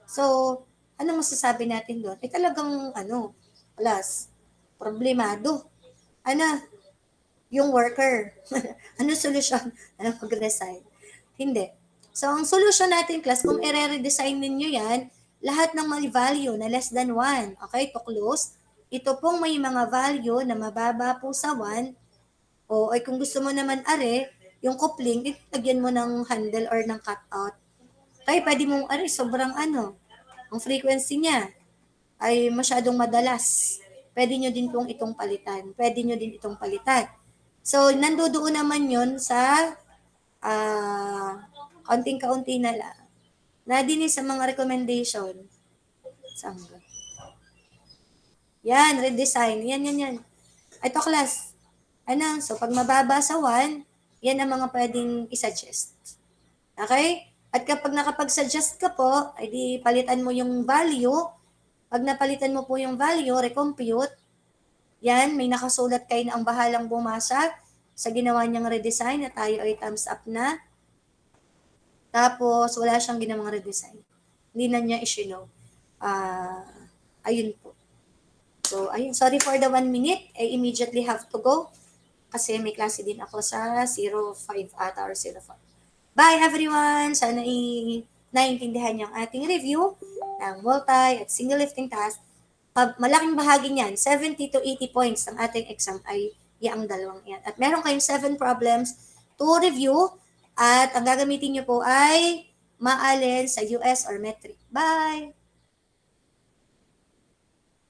So, ano masasabi natin doon? Talagang, plus, problemado. Yung worker. Ano solusyon? Mag-resign? Hindi. So, ang solusyon natin, class, kung i-redesign ninyo yan, lahat ng may value na less than 1. Okay, to close, ito pong may mga value na mababa po sa 1, o ay kung gusto mo naman yung coupling, lagyan mo ng handle or ng cutout. Tay, pwede mong sobrang ang frequency niya ay masyadong madalas. Pwede nyo din pong itong palitan. Pwede nyo din itong palitan. So, nandoon naman yon sa kaunting-kaunti na lang. Na din sa mga recommendation. Sangga. Yan, redesign. Yan. Ito class. So pag mababa sa 1, yan ang mga pwedeng isuggest. Okay? At kapag nakapag-suggest ka po, ay di palitan mo yung value. Pag napalitan mo po yung value, recompute, yan, may nakasulat kayo na ang bahalang bumasa sa ginawa niyang redesign na tayo ay thumbs up na. Tapos, wala siyang ginawang redesign. Hindi na niya i-show. Ayun po. So, ayun. Sorry for the 1 minute. I immediately have to go. Kasi may klase din ako sa 05 ata or 04. Bye everyone! Sana naiintindihan niyo ang ating review ng multi at single lifting task. Malaking bahagi niyan, 70 to 80 points ng ating exam ay ang dalawang yan. At meron kayong 7 problems to review at ang gagamitin niyo po ay maalin sa US or metric. Bye!